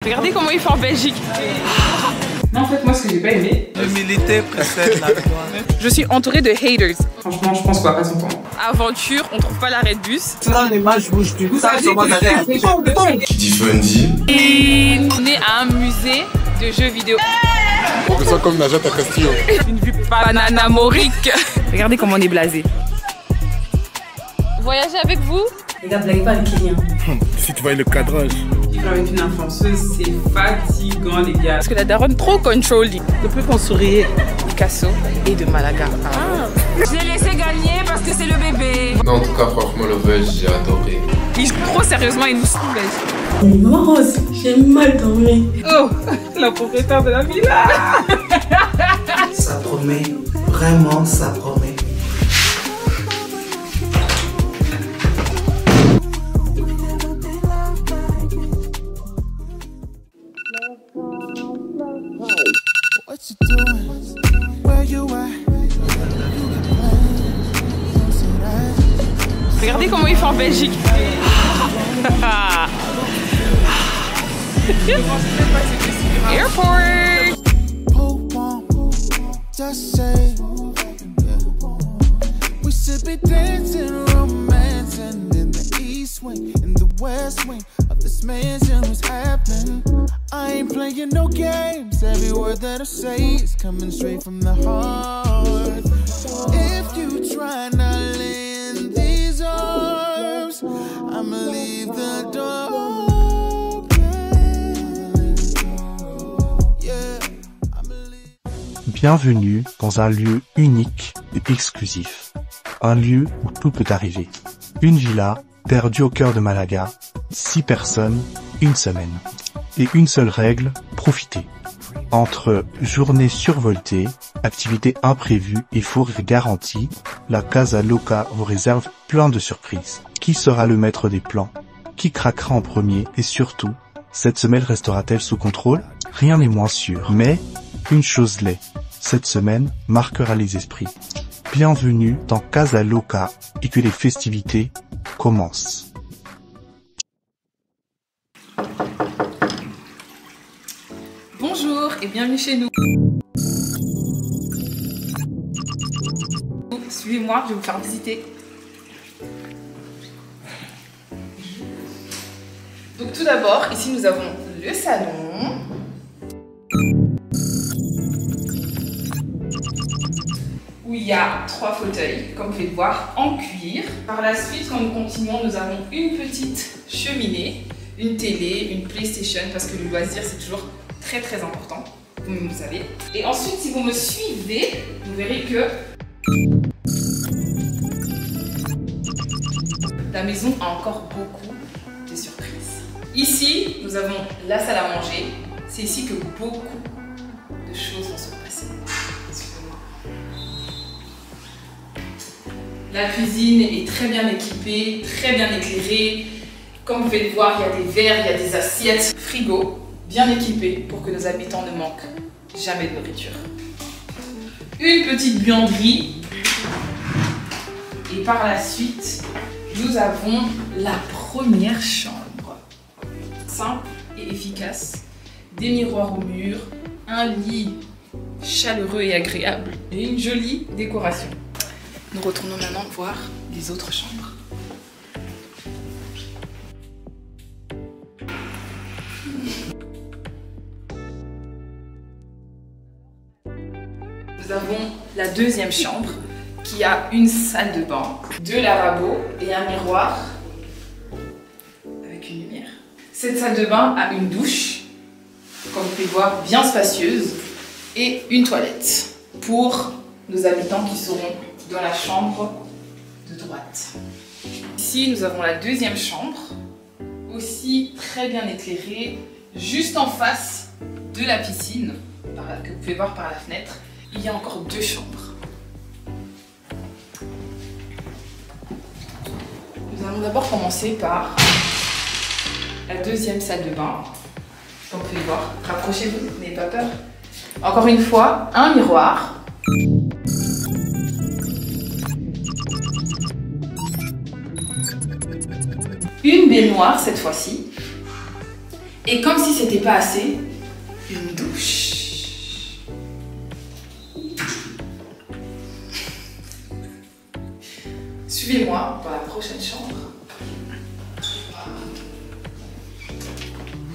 Regardez comment il fait en Belgique. Non, en fait, moi, ce que j'ai pas aimé... L'humilité précède la gloire. Je suis entourée de haters. Franchement, je pense qu'on va pas s'entendre. Aventure, on trouve pas l'arrêt de bus. Quand les matchs bougent du coup, ça sur moi derrière. Qui dit Fundy. Et on est à un musée de jeux vidéo. On ressent comme Najat à Castillo. Une vue bananamorique. Regardez comment on est blasé. Voyager avec vous? Les gars, blaguez pas avec Kylian. Si tu vois le cadrage. Vivre avec une influenceuse, c'est fatigant, les gars. Parce que la daronne trop contrôle. Depuis qu'on souriait. Picasso et de Malaga. Je l'ai laissé gagner parce que c'est le bébé. Non, en tout cas, franchement, le veg, j'ai adoré. Il joue trop sérieusement, il nous saoule. Maman Rose, j'ai mal dormi. Oh, la propriétaire de la villa. Ça promet, vraiment ça promet. Regardez comment il fait en Belgique. Airport. Just say, we should be dancing, romancing in the east wing, in the west wing of this mansion. What's happening? I ain't playing no games. Every word that I say is coming straight from the heart. If you try not in these arms, I'ma leave the door open. Yeah. Bienvenue dans un lieu unique et exclusif. Un lieu où tout peut arriver. Une villa, perdue au cœur de Malaga, 6 personnes, une semaine. Et une seule règle, profiter. Entre journées survoltées, activités imprévues et fous rires garantis, la Casa Loca vous réserve plein de surprises. Qui sera le maître des plans? Qui craquera en premier? Et surtout, cette semaine restera-t-elle sous contrôle? Rien n'est moins sûr. Mais, une chose l'est. Cette semaine marquera les esprits. Bienvenue dans Casa Loca et que les festivités commencent. Bonjour et bienvenue chez nous. Suivez-moi, je vais vous faire visiter. Donc tout d'abord, ici nous avons le salon. Où il y a 3 fauteuils, comme vous pouvez le voir, en cuir. Par la suite, quand nous continuons, nous avons une petite cheminée, une télé, une PlayStation, parce que le loisir c'est toujours très très important, vous savez. Et ensuite, si vous me suivez, vous verrez que la maison a encore beaucoup de surprises. Ici, nous avons la salle à manger. C'est ici que beaucoup de choses vont se passer. Suivez-moi. La cuisine est très bien équipée, très bien éclairée. Comme vous pouvez le voir, il y a des verres, il y a des assiettes, frigo. Bien équipé pour que nos habitants ne manquent jamais de nourriture. Une petite buanderie. Et par la suite, nous avons la première chambre. Simple et efficace. Des miroirs au mur, un lit chaleureux et agréable et une jolie décoration. Nous retournons maintenant voir les autres chambres. Nous avons la deuxième chambre qui a une salle de bain, 2 lavabos et un miroir avec une lumière. Cette salle de bain a une douche, comme vous pouvez voir, bien spacieuse et une toilette pour nos habitants qui seront dans la chambre de droite. Ici, nous avons la deuxième chambre, aussi très bien éclairée, juste en face de la piscine, que vous pouvez voir par la fenêtre. Il y a encore 2 chambres. Nous allons d'abord commencer par la deuxième salle de bain. Comme vous pouvez voir, rapprochez-vous, n'ayez pas peur. Encore une fois, un miroir. Une baignoire cette fois-ci. Et comme si c'était pas assez, une douche. Suivez-moi dans la prochaine chambre.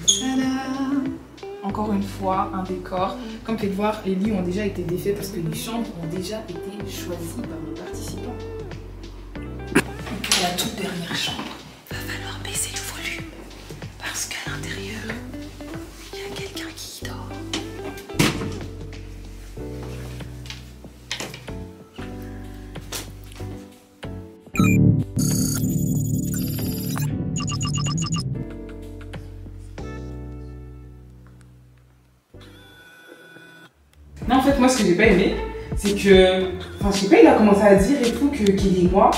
Tada! Encore une fois, un décor. Comme vous pouvez le voir, les lits ont déjà été défaits parce que les chambres ont déjà été choisies par les participants. Pour la toute dernière chambre, va falloir baisser le volume parce qu'à l'intérieur, il y a quelqu'un qui dort. Non, en fait, moi, ce que j'ai pas aimé, c'est que. Enfin, je sais pas, il a commencé à dire et tout qu'il et moi,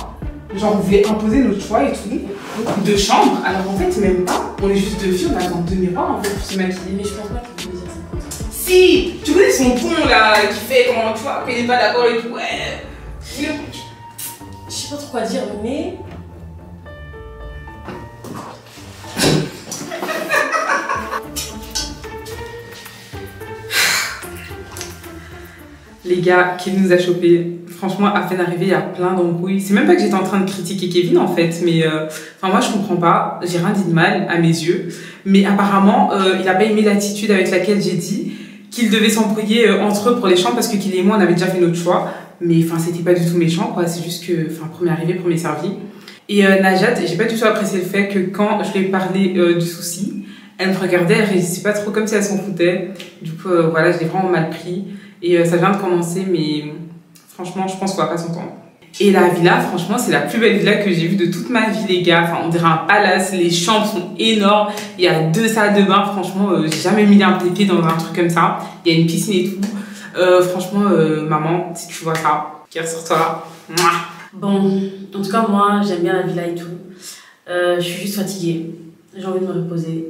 genre, on voulait imposer notre choix et tout, de chambre. Alors, en fait, même pas. On est juste deux filles, on attend deux miroirs, en fait, pour se maquiller. Mais je pense pas qu'il voulait dire ça. Si! Tu connais son ton, là, qui fait comment, tu vois, qu'il est pas d'accord et tout, ouais. Je sais pas trop quoi dire, mais. Les gars, Kevin nous a chopé. Franchement, à peine arrivé, il y a plein d'embrouilles. C'est même pas que j'étais en train de critiquer Kevin en fait, mais enfin moi je comprends pas. J'ai rien dit de mal à mes yeux, mais apparemment il a pas aimé l'attitude avec laquelle j'ai dit qu'ils devaient s'embrouiller entre eux pour les chambres parce que Kevin et moi on avait déjà fait notre choix. Mais enfin c'était pas du tout méchant quoi. C'est juste que enfin premier arrivé, premier servi. Et Najat, j'ai pas du tout apprécié le fait que quand je lui ai parlé du souci, elle me regardait, elle réagissait pas trop comme si elle s'en foutait. Du coup voilà, je l'ai vraiment mal pris. Et ça vient de commencer, mais franchement, je pense qu'on va pas s'entendre. Et la villa, franchement, c'est la plus belle villa que j'ai vue de toute ma vie, les gars. Enfin, on dirait un palace, les chambres sont énormes. Il y a 2 salles de bain, franchement, j'ai jamais mis un pied dans un truc comme ça. Il y a une piscine et tout. Franchement, maman, si tu vois ça, cœur sur toi. Mouah. Bon, en tout cas, moi, j'aime bien la villa et tout. Je suis juste fatiguée. J'ai envie de me reposer.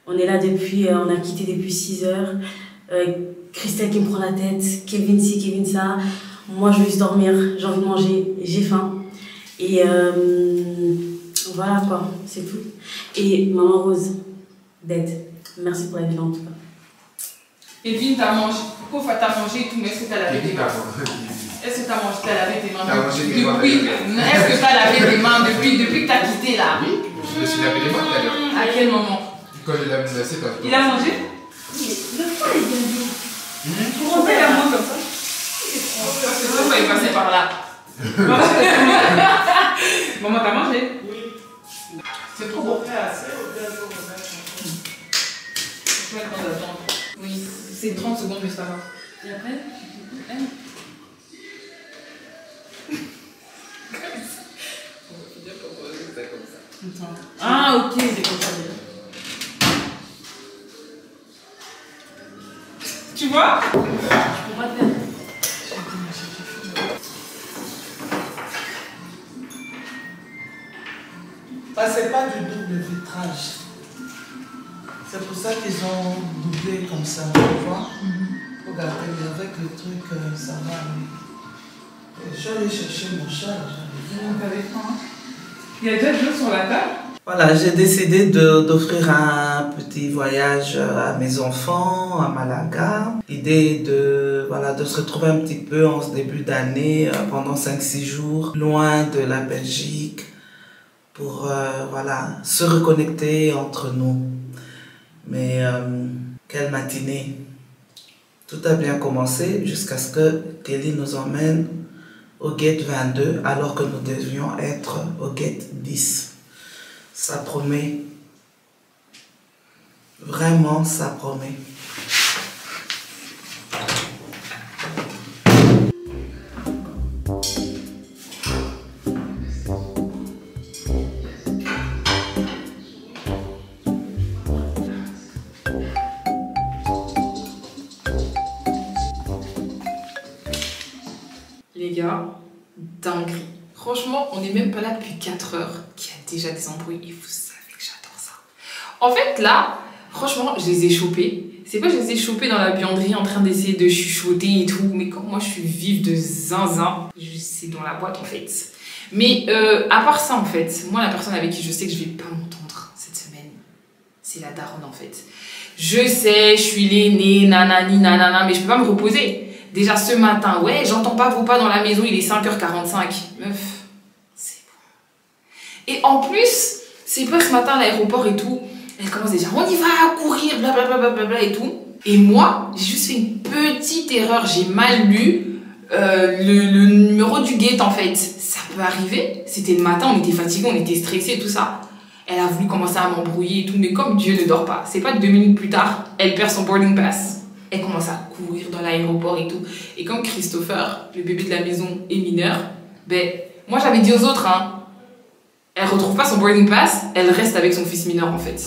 On est là depuis, on a quitté depuis 6 heures. Christelle qui me prend la tête, Kevin ci, Kevin ça. Moi, je veux juste dormir, j'ai envie de manger, j'ai faim. Et voilà quoi, c'est tout. Et maman Rose, d'aide. Merci pour la vie en tout cas. Kevin, t'as mangé. Pourquoi t'as mangé et tout, mais est-ce que t'as lavé tes mains? Est-ce que t'as mangé, t'as lavé tes mains depuis? Est-ce que t'as lavé tes mains depuis que t'as quitté là? Oui, je me suis lavé les mains tout à l'heure. À quel moment? Quand il a mis l'assiette. Il a mangé? Pour rentrer la main comme ça. C'est sûr qu'il est passé par là. Maman, t'as mangé? Oui. C'est trop bon. Oui, c'est 30 secondes, mais ça va. Et après? Ah, ok, c'est comme ça. Tu vois? Je peux pas faire. Ça, c'est pas du double vitrage. C'est pour ça qu'ils ont doublé comme ça, tu vois. Regardez, avec le truc, ça va. Je suis allée chercher mon chat. Il y a déjà de l'eau sur la table? Voilà, j'ai décidé d'offrir un petit voyage à mes enfants à Malaga. L'idée de se retrouver un petit peu en ce début d'année pendant 5-6 jours, loin de la Belgique, pour se reconnecter entre nous. Mais quelle matinée! Tout a bien commencé jusqu'à ce que Kelly nous emmène au gate 22 alors que nous devions être au gate 10. Ça promet. Vraiment, ça promet. Les gars, dinguerie. Franchement, on n'est même pas là depuis 4 heures, qu'il y a déjà des embrouilles et vous savez que j'adore ça. En fait, là, franchement, je les ai chopés. C'est pas que je les ai chopés dans la buanderie en train d'essayer de chuchoter et tout, mais comme moi je suis vive de zinzin, c'est dans la boîte en fait. Mais à part ça en fait, moi la personne avec qui je sais que je vais pas m'entendre cette semaine, c'est c'est la daronne en fait. Je sais, je suis l'aînée, nanani, nanana, mais je peux pas me reposer. Déjà ce matin, ouais, j'entends pas vos pas dans la maison, il est 5h45. Meuf, c'est bon. Et en plus, c'est pas ce matin à l'aéroport et tout, elle commence déjà, on y va, courir, blablabla et tout. Et moi, j'ai juste fait une petite erreur, j'ai mal lu le numéro du gate en fait. Ça peut arriver, c'était le matin, on était fatigués, on était stressés et tout ça. Elle a voulu commencer à m'embrouiller et tout, mais comme Dieu ne dort pas, c'est pas 2 minutes plus tard, elle perd son boarding pass. Elle commence à courir dans l'aéroport et tout. Et comme Christopher, le bébé de la maison, est mineur, ben, moi j'avais dit aux autres, hein, elle retrouve pas son boarding pass, elle reste avec son fils mineur en fait.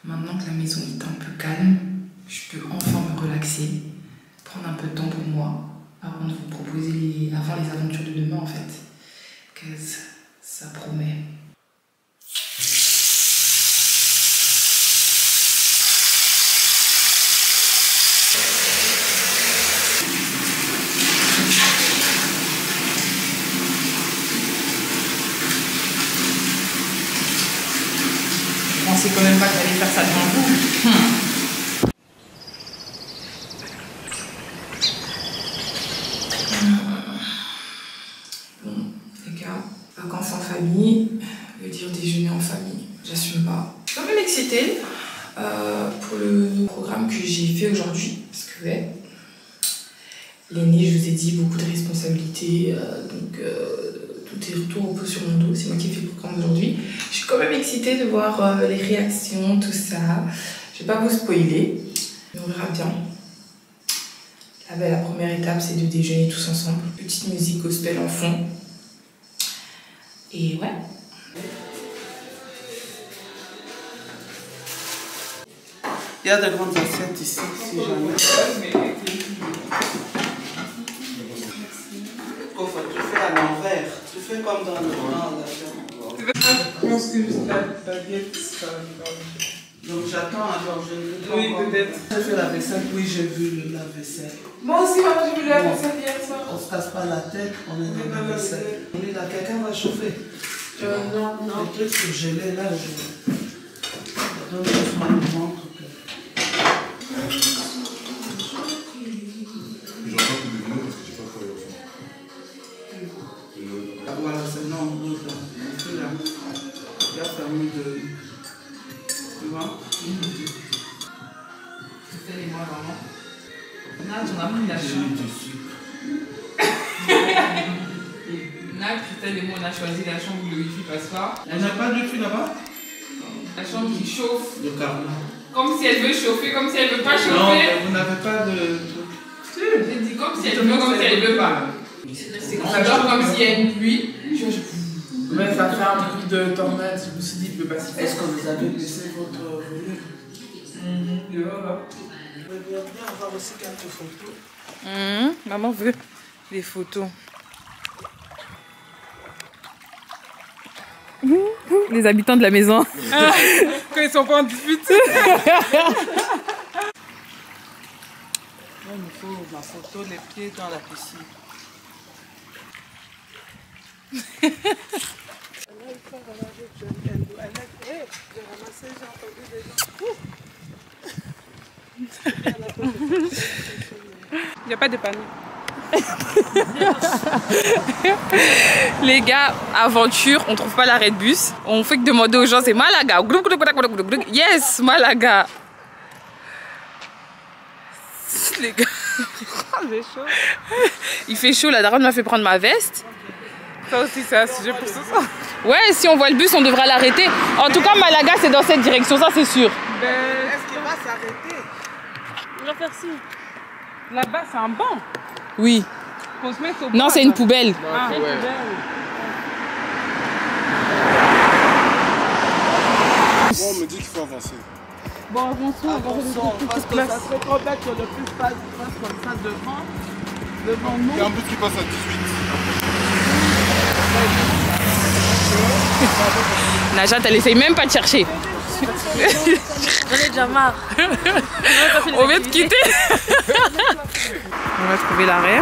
Maintenant que la maison est un peu calme, je peux enfin me relaxer, prendre un peu de temps pour moi, avant de vous proposer avant les aventures de demain en fait. Que ça promet. Je pensais quand même pas que j'allais faire ça devant vous. Bon, les gars, vacances en famille, veut dire déjeuner en famille. J'assume pas. Je suis quand même excitée pour le programme que j'ai fait aujourd'hui. Parce que, ouais, l'aîné, je vous ai dit, beaucoup de responsabilités. Tout repose sur mon dos, c'est moi qui ai fait le programme aujourd'hui. Je suis quand même excitée de voir les réactions, tout ça. Je vais pas vous spoiler, mais on verra bien. La première étape, c'est de déjeuner tous ensemble. Petite musique gospel en fond. Et ouais. Il y a de grandes assiettes ici, si jamais. Tu fais à l'envers. Tu fais comme dans le grand. Je pense que juste la baguette sera donc j'attends alors, je ne veux pas. Oui, peut-être. J'ai fait la vaisselle, oui, j'ai vu le lave-vaisselle. Moi aussi, maman, j'ai vu la vaisselle hier soir. On se casse pas la tête, on est dans la vaisselle. Oui, là, quelqu'un va chauffer. Non. Les trucs surgelés, là, je donne doucement le ventre. Voilà, c'est non, l'autre là. Il a permis de. Tu vois? Christelle et moi, maman. On a pris la chambre. Christelle et moi, on a choisi la chambre où le wifi passe pas. Elle n'a pas de wifi là-bas? La chambre qui chauffe. Le carnet. Comme si elle veut chauffer, comme si elle veut pas chauffer. Non, mais vous n'avez pas de. J'ai dit comme si elle veut, comme si elle veut pas. C'est comme s'il y a une pluie. Mais ça fait un bruit de tornade, je me suis dit, il peut pas s'y faire. Est-ce que vous avez laissé votre volume? Voilà. On va aussi quelques photos. Maman veut des photos. Les habitants de la maison. Quand ils sont pas en dispute. Il me faut ma photo, les pieds dans la piscine. Il n'y a pas de panique. Les gars, aventure, on trouve pas l'arrêt de bus. On fait que demander aux gens, c'est Malaga. Yes, Malaga. Les gars. Chaud. Il fait chaud, la daronne m'a fait prendre ma veste. Ça aussi, c'est un sujet pour ce soir. Ouais, si on voit le bus, on devra l'arrêter. En tout cas, Malaga, c'est dans cette direction, ça c'est sûr. Est-ce qu'il va s'arrêter? On va faire ci. Là-bas, c'est un banc. Oui. Faut se mettre au Non, banc, c'est une ça. poubelle. Ah, ouais. avancer. Bon, avançons. Parce que ça serait trop bête que le bus passe comme ça devant nous. Il y a un bus qui passe à 18. Najat, elle essaye même pas de chercher. J'en ai déjà marre. On vient de quitter. On va trouver l'arrêt.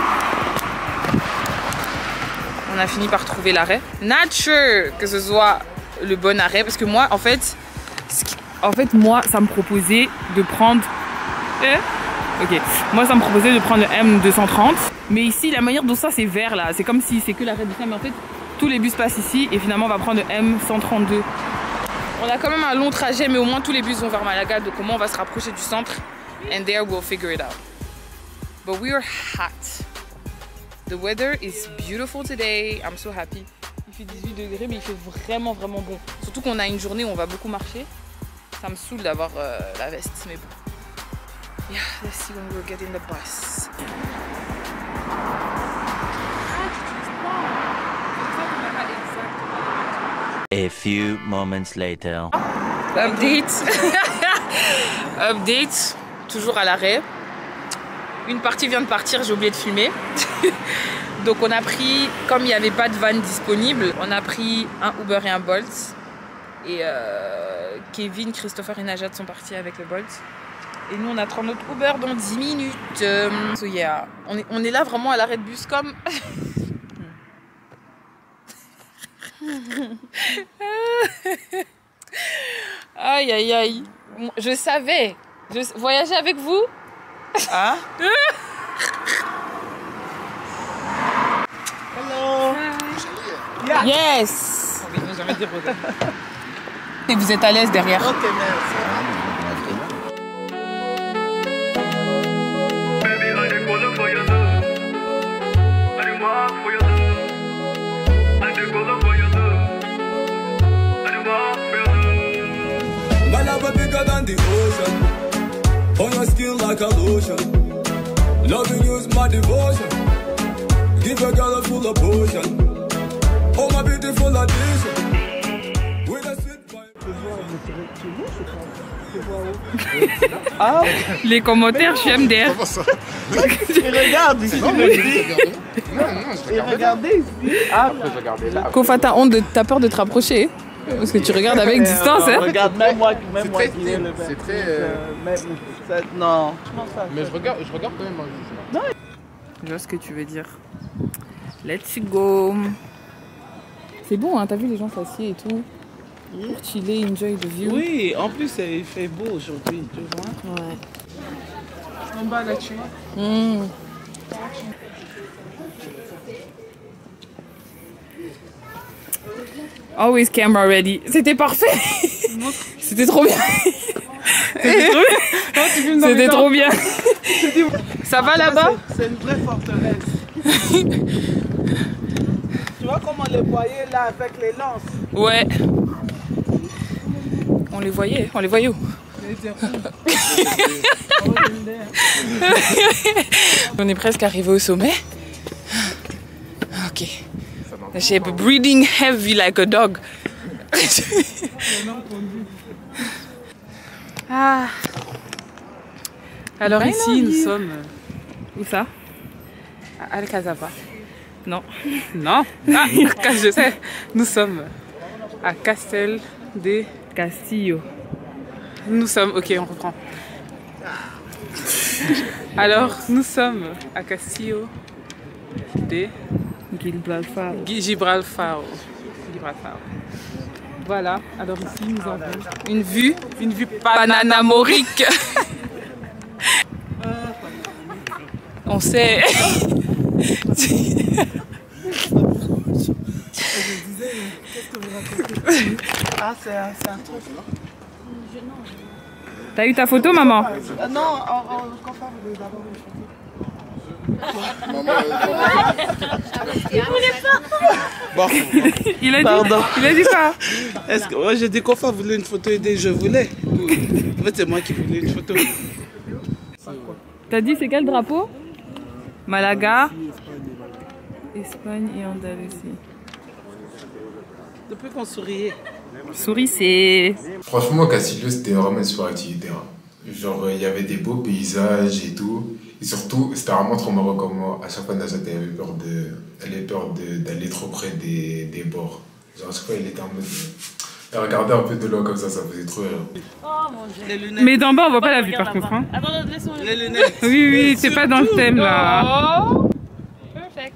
On a fini par trouver l'arrêt. Not sure que ce soit le bon arrêt parce que moi, en fait, moi, ça me proposait de prendre. Ok. Moi, ça me proposait de prendre le M230. Mais ici, la manière dont ça, c'est vert là. C'est comme si c'est que l'arrêt de ça. Mais en fait, tous les bus passent ici et finalement, on va prendre le M132. On a quand même un long trajet, mais au moins tous les bus vont vers Malaga. Donc, au moins, on va se rapprocher du centre. And there we'll figure it out. But we are hot. The weather is beautiful today. I'm so happy. Il fait 18 degrés, mais il fait vraiment bon. Surtout qu'on a une journée où on va beaucoup marcher. Ça me saoule d'avoir la veste, mais bon. Yeah, let's see when we'll get in the bus. A few moments later. Update. Update. Toujours à l'arrêt. Une partie vient de partir, j'ai oublié de filmer. Donc on a pris, comme il n'y avait pas de van disponible, on a pris un Uber et un Bolt. Et Kevin, Christopher et Najat sont partis avec le Bolt. Et nous on attend notre Uber dans 10 minutes. So yeah, on est là vraiment à l'arrêt de bus comme... Aïe aïe aïe. Je savais. Voyager avec vous. Hein? Hello. Yeah. Yes. Et vous êtes à l'aise derrière. Ok, merci. Bigger than the ocean, on your skin like a lotion. Loving you is my devotion. Give a girl a full of potion. Oh my beautiful addition. With a sweet Ah, les commentaires, je suis MDR. Comment ça? Tu regardes ici. Et regardez ici. Ah, je regardais là. Kofa, t'as peur de te rapprocher? Parce que tu regardes avec distance, hein? Regarde, même moi qui est le c'est très... Non. Mais je regarde quand même. Non. Je vois ce que tu veux dire. Let's go. C'est bon, hein? T'as vu, les gens s'assiedent et tout. Pour chiller, enjoy the view. Oui, en plus, il fait beau aujourd'hui, tu vois? Ouais. En bas là-dessus. Always camera ready. C'était parfait. C'était trop bien. C'était trop bien. Ça va là-bas? C'est une vraie forteresse. Tu vois comment on les voyait là avec les lances? Ouais. On les voyait où? On est presque arrivé au sommet. Ok. J'ai breathing heavy like a dog. Ah. Alors ici nous sommes... Où ça? À Alcazaba. Non. Non. Ah, je sais. Nous sommes à Castel de Castillo. Nous sommes... Ok, on reprend. Alors, nous sommes à Castillo de Gibraltar. Voilà. Alors ici, nous avons une vue panamorique. On sait... Ah, c'est un truc. T'as eu ta photo, maman? Non, on confirme d'abord une photo. Bon. Il a dit quoi? Est-ce que moi j'ai dit qu'Ofa voulait une photo et je voulais. En fait, c'est moi qui voulais une photo. T'as dit c'est quel drapeau? Malaga, Espagne et Andalousie. Depuis qu'on souriait. Souris, c'est... Franchement, Castillo, c'était vraiment une super activité. Hein. Genre, il y avait des beaux paysages et tout. Et surtout, c'était vraiment trop marrant comme moi. À chaque fois, Najat, elle avait peur d'aller trop près des bords. Genre, à chaque fois, elle était en mode... Elle regardait un peu de loin comme ça faisait trop rire. Oh mon Dieu. Mais d'en bas, on voit pas la vue par contre. Hein. Attends, laisse-moi. Les lunettes. Oui, c'est pas dans le thème là. Oh. Perfect.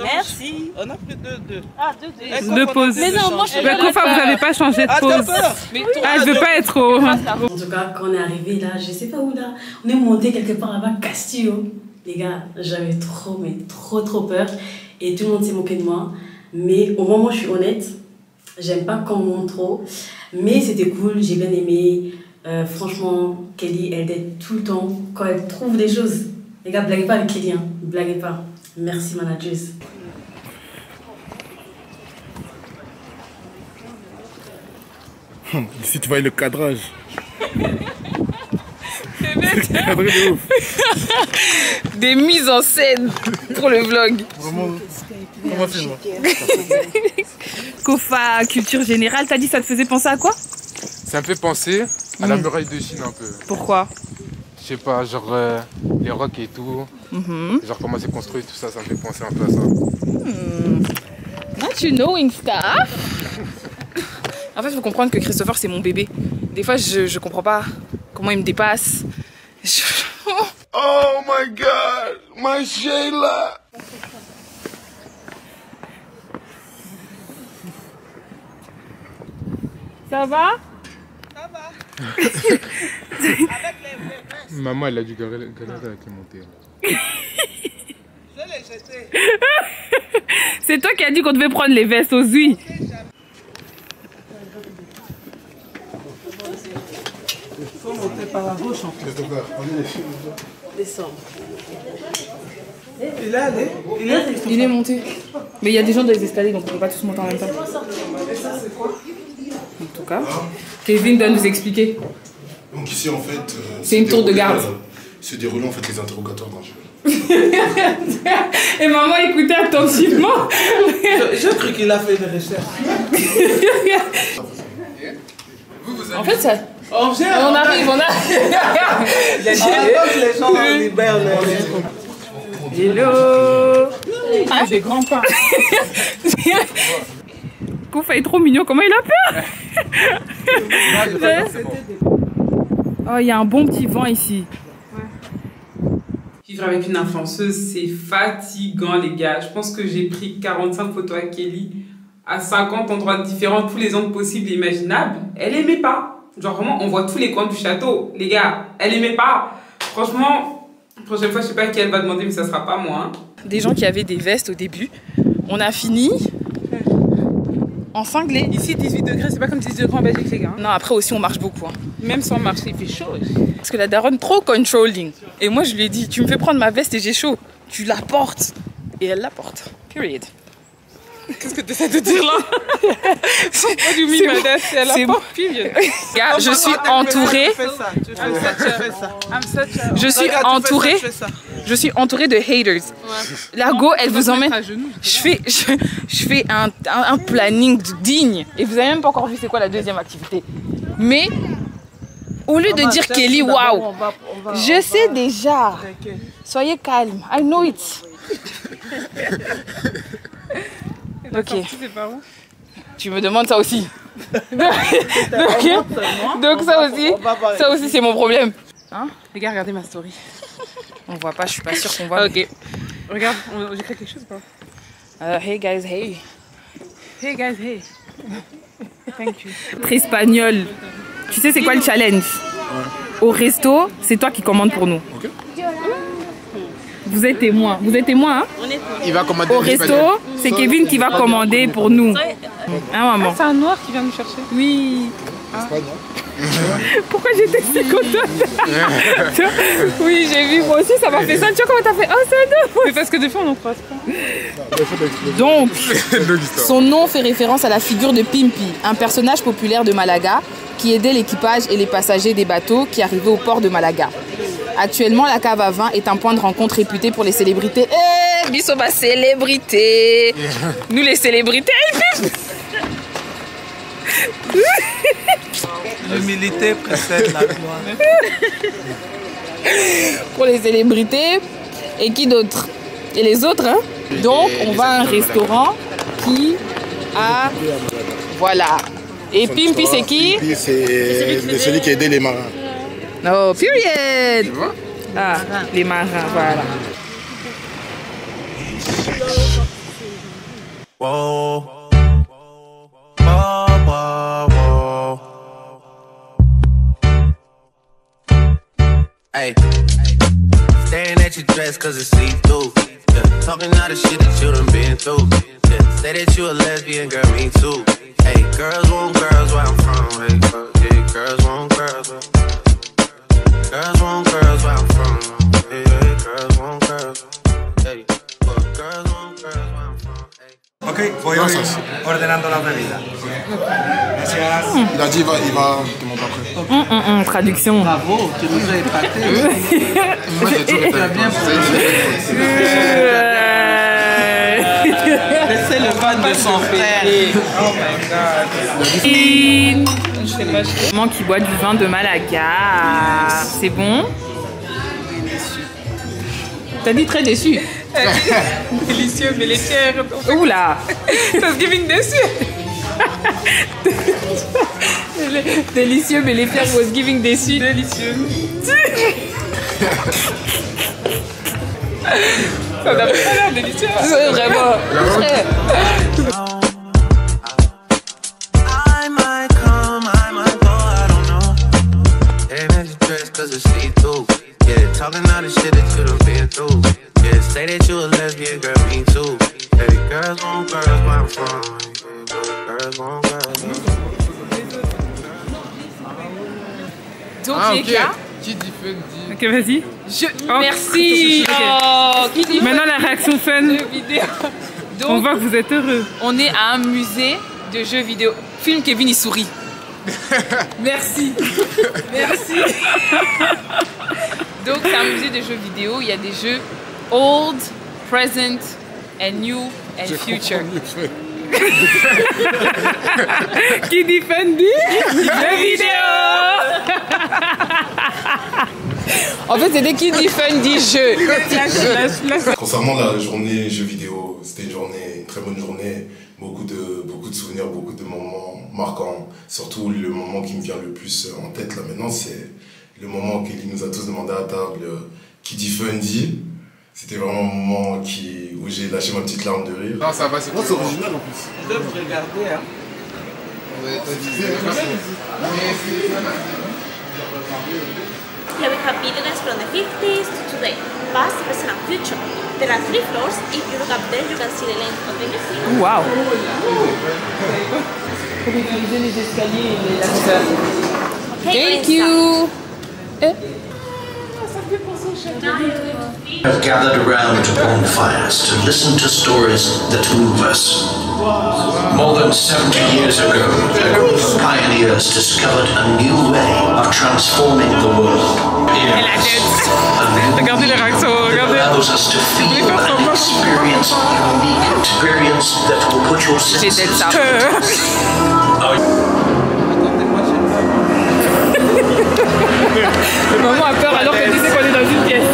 Merci. On a pris deux. Ah, deux. Deux pauses. Mais non, moi je suis Mais Kofa, vous avez pas changé de pause. Ah, je veux pas être au... En tout cas, quand on est arrivé là, je sais pas où là, on est monté quelque part là-bas, Castillo. Les gars, j'avais trop peur. Et tout le monde s'est moqué de moi. Mais au moment où je suis honnête, j'aime pas quand on monte trop. Mais c'était cool, j'ai bien aimé. Franchement, Kelly, elle aide tout le temps quand elle trouve des choses. Les gars, blaguez pas avec Kelly, hein. Blaguez pas. Merci, manageuse. Ici, tu vois le cadrage. C'est cadré de ouf. Des mises en scène pour le vlog. Vraiment film. Kofa, culture générale, t'as dit ça te faisait penser à quoi? Ça me fait penser à la muraille de Chine un peu. Pourquoi? Je sais pas, genre les rocs et tout. Genre comment c'est construit, tout ça, ça me fait penser un peu à ça. Not you knowing stuff. En fait, il faut comprendre que Christopher, c'est mon bébé. Des fois, je comprends pas comment il me dépasse. Oh my god, my Sheila. Ça va? Ça va. Maman, elle a dû galérer avec les montées. Je l'ai jeté. C'est toi qui as dit qu'on devait prendre les vestes aux huiles. Il faut monter par la gauche en fait. Descends. Il est monté. Mais il y a des gens dans les escaliers, donc on ne peut pas tous monter en même temps. En tout cas, Kevin doit nous expliquer. Donc ici en fait... c'est une tour de garde. Se déroulent en fait les interrogatoires d'un jeu. Et maman écoutait attentivement. Je crois qu'il a fait des recherches. En fait, ça... On arrive. Les gens libèrent les... Hello. Ah, des grands pas. Kofa est trop mignon, comment il a peur. Oh, il y a un bon petit vent ici. Vivre avec une influenceuse, c'est fatigant, les gars. Je pense que j'ai pris 45 photos à Kelly à 50 endroits différents, tous les angles possibles et imaginables. Elle aimait pas. Genre vraiment, on voit tous les coins du château. Les gars, elle aimait pas. Franchement, la prochaine fois, je sais pas qui elle va demander, mais ça sera pas moi. Hein. Des gens qui avaient des vestes au début. On a fini en cinglé. Ici, 18 degrés, c'est pas comme 18 degrés en Belgique, les gars. Non, après aussi, on marche beaucoup. Hein. Même sans marcher, il fait chaud. Parce que la daronne, trop controlling. Et moi, je lui ai dit, tu me fais prendre ma veste et j'ai chaud. Tu la portes. Et elle la porte. Period. Qu'est-ce que tu essaies de dire là? Moi, du mis ma veste et elle la porte, period. Gars, je suis entourée. Je suis entourée de haters. Ouais. La go, elle vous emmène. Je fais un planning digne. Et vous avez même pas encore vu c'est quoi la deuxième activité. Mais au lieu de dire Kelly, waouh, je sais déjà. Soyez calme. I know it. Ok. Tu me demandes ça aussi. Donc ça aussi c'est mon problème. Hein? Les gars, regardez ma story. On voit pas, je suis pas sûre qu'on voit. Ok. Regarde, j'écris quelque chose ou pas? Hey guys, hey. Hey guys, hey. Thank you. Très espagnol. Tu sais c'est quoi le challenge? Ouais. Au resto, c'est toi qui commandes pour nous. Ok. Vous êtes témoin. Vous êtes témoin, hein? Il va commander. Au resto, c'est Kevin qui va commander pour nous. Hein, maman? C'est un noir qui vient nous chercher. Oui. Espagne, Pourquoi j'étais si contente? Oui, j'ai vu, moi aussi, ça m'a fait ça. Tu vois comment t'as fait? Oh, c'est un noir. Mais parce que des fois, on n'en croise pas. Donc, son nom fait référence à la figure de Pimpi, un personnage populaire de Malaga qui aidait l'équipage et les passagers des bateaux qui arrivaient au port de Malaga. Actuellement, la cave à vin est un point de rencontre réputé pour les célébrités. Eh, biso ma célébrité. Nous les célébrités, L'humilité précède la gloire. Pour les célébrités. Et qui d'autre? Et les autres, hein? Donc, on va à un restaurant qui a... Voilà. Et Pimpi, c'est qui? Pimpi, c'est celui qui a aidé les marins. Oh, period! Ah, les marins, voilà. Whoa. Whoa, whoa, whoa. Hey. Staring at your dress cause it's see-through. Yeah. Talking all the shit that you done been through. Yeah. Say that you a lesbian, girl, me too. Hey, girls want girls where I'm from. Hey, yeah, girls want girls where girls want girls where I'm from. Hey, hey, girls want girls. Hey, girls want girls where I'm from. Hey. Ok, voy ordenando la bebida. Gracias. Il a dit il va te montrer après. Traduction. Bravo, tu nous as épaté. Moi j'ai toujours été bien Laissez le fan de son frère. Oh my god. Maman qui boit du vin de Malaga. C'est bon? T'as dit très déçu. Délicieux, mais les pierres. Oula. Thanksgiving déçu. Délicieux, mais les pierres was giving déçu. Délicieux. Ça n'a pas l'air délicieux. C'est vraiment. I might come, I might go, I don't know. Staring at your dress cause it's see-through. Yeah, talking all the shit that you done been through. Yeah, say that you a lesbian, girl, me too. Hey, girls want girls where I'm from. Girls want girls. Donc, Ah, les ok. gars. Qui dit fun dit. Ok, vas-y. Merci. Ok. Oh, qui dit Maintenant, la réaction fun. vidéo. Donc, On voit que vous êtes heureux. on est à un musée de jeux vidéo. Film Kevin, il sourit. Merci. Merci. Donc, c'est un musée de jeux vidéo. Il y a des jeux old, present, and new, and future. Qui dit fun dit Jeux vidéo. En fait, c'était qui dit fun dit jeu. Concernant la journée jeux vidéo, c'était une très bonne journée. Beaucoup de souvenirs, beaucoup de moments marquants. Surtout le moment qui me vient le plus en tête là maintenant, c'est le moment où Kelly nous a tous demandé à table qui dit fun dit. C'était vraiment un moment où j'ai lâché ma petite larme de rire. Non, ça va, c'est original en plus. Ils doivent regarder, hein. Here we have buildings from the 50s to today, past, present and future. There are 3 floors. If you look up there, you can see the length of the museum. Wow. Pour utiliser les escaliers et les ascenseurs. Thank you. Have gathered around bonfires to listen to stories that move us. More than 70 years ago, a group of pioneers discovered a new way of transforming the world. Regardez les réactions, regardez. Allows us to feel and experience a unique experience that will put your senses Maman a peur alors qu'elle disait qu'on est dans une pièce.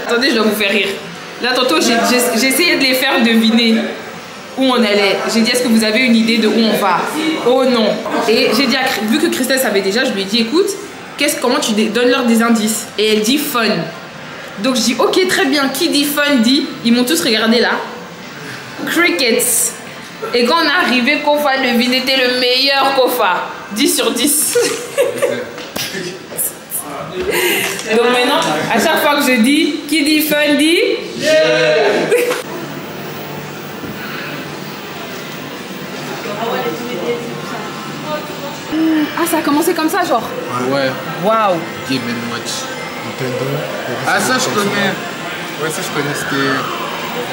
Attendez, je dois vous faire rire. Là, tantôt, j'ai essayé de les faire deviner où on allait. J'ai dit, est-ce que vous avez une idée de où on va? Oh non. Et j'ai dit, vu que Christelle savait déjà, je lui ai dit, écoute, comment tu donnes-leur des indices? Et elle dit fun. Donc je dis, ok, très bien, qui dit fun dit, ils m'ont tous regardé là. Crickets. Et quand on est arrivé, Kofa devine était le meilleur Kofa. 10 sur 10. Donc maintenant, à chaque fois que je dis, qui dit fun dit Ah, ça a commencé comme ça, genre? Ouais. Waouh. Game & Watch. Ah, ça, je connais. Ouais, ça, je connais. C'était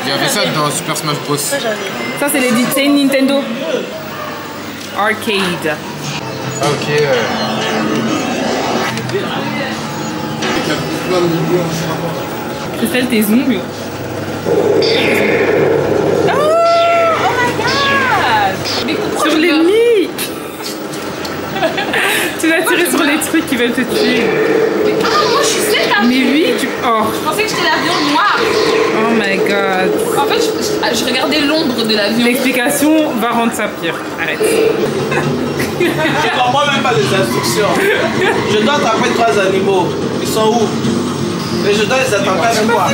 J'avais ça dans Super Smash Bros. Ça, j'avais. Ça, c'est une Nintendo. Arcade. Ah, ok. Christelle, tes ongles. Oh my god! Mais sur l'ennemi! Tu vas tirer sur les trucs qui veulent te tuer. Ah, moi je suis cet avion! Mais oui, tu. Oh! Je pensais que j'étais l'avion noir! Oh my god! En fait, je regardais l'ombre de l'avion. L'explication va rendre ça pire. Arrête. Je comprends même pas les instructions. Je dois taper 3 animaux. Ils sont où? Et je dois les attraper avec quoi?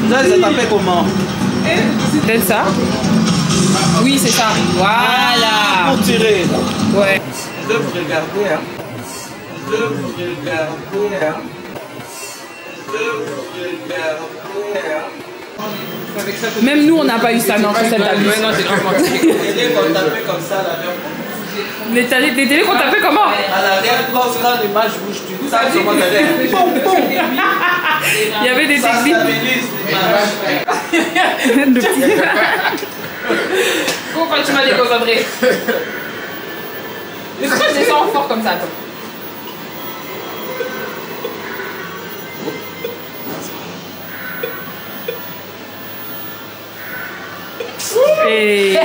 Je dois les attraper comment? C'est peut-être ça? Oui, c'est ça. Voilà. Pour tirer. Ouais. Je vais vous regarder. Hein. Je vais vous regarder. Hein. Je vais vous regarder. Hein. Même nous, on n'a pas eu ça, non, sur cette table. Ouais, non, c'est grave. Les télés qu'on tapait comme ça, l'avion. Les télés qu'on tapait comment? À l'arrière, quand l'image bouge, tu tapes sur moi derrière. Boum, boum. Il y avait des ça techniques. stabilise l'image. Le petit. Pourquoi tu m'as déconcentré? Mais pourquoi je descends fort comme ça, toi? Et...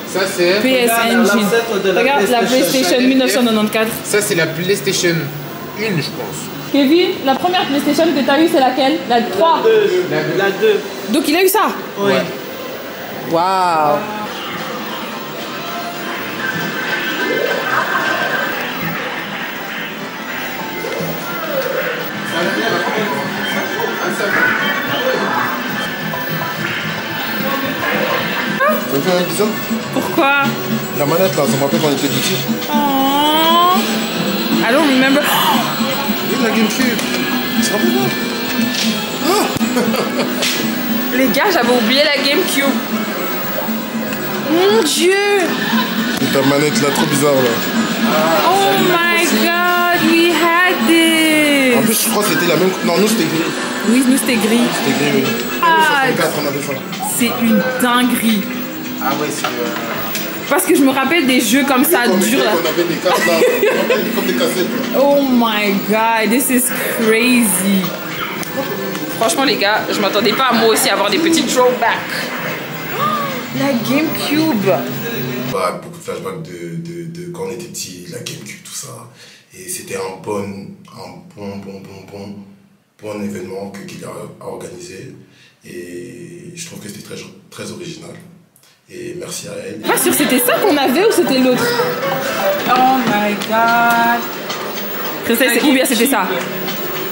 Ça c'est PS Engine. Regarde la PlayStation 1994. Ça c'est la PlayStation 1 je pense. Kevin, la première PlayStation que tu as eue c'est laquelle? La 3? La 2. Donc il a eu ça? Oui. Waouh. Ça me fait un bizarre. Pourquoi? La manette là, ça me rappelle quand on était petits. Oh. I don't remember. Oui, la GameCube. Tu te rappelles pas? Les gars, j'avais oublié la GameCube. Mon Dieu! Ta manette là, trop bizarre là. Oh my god, we had this! En plus, je crois que c'était la même. Non, nous c'était gris. Oui, nous c'était gris. C'était gris, oui. Ah, 64, on avait ça. c'est une dinguerie. Ah ouais, c'est. Parce que je me rappelle des jeux comme ça, Comme durs là. on avait des cartes là, comme des cassettes. Oh my god, this is crazy. Franchement, les gars, je m'attendais pas à moi aussi avoir des petits throwbacks. La GameCube! Bah, beaucoup de flashbacks de quand on était petit, la GameCube, tout ça. Et c'était un bon événement qu'il a organisé. Et je trouve que c'était très, très original. Et merci à elle. Pas sûr, c'était ça qu'on avait ou c'était l'autre? Oh my god. Christelle, ou bien c'était ça?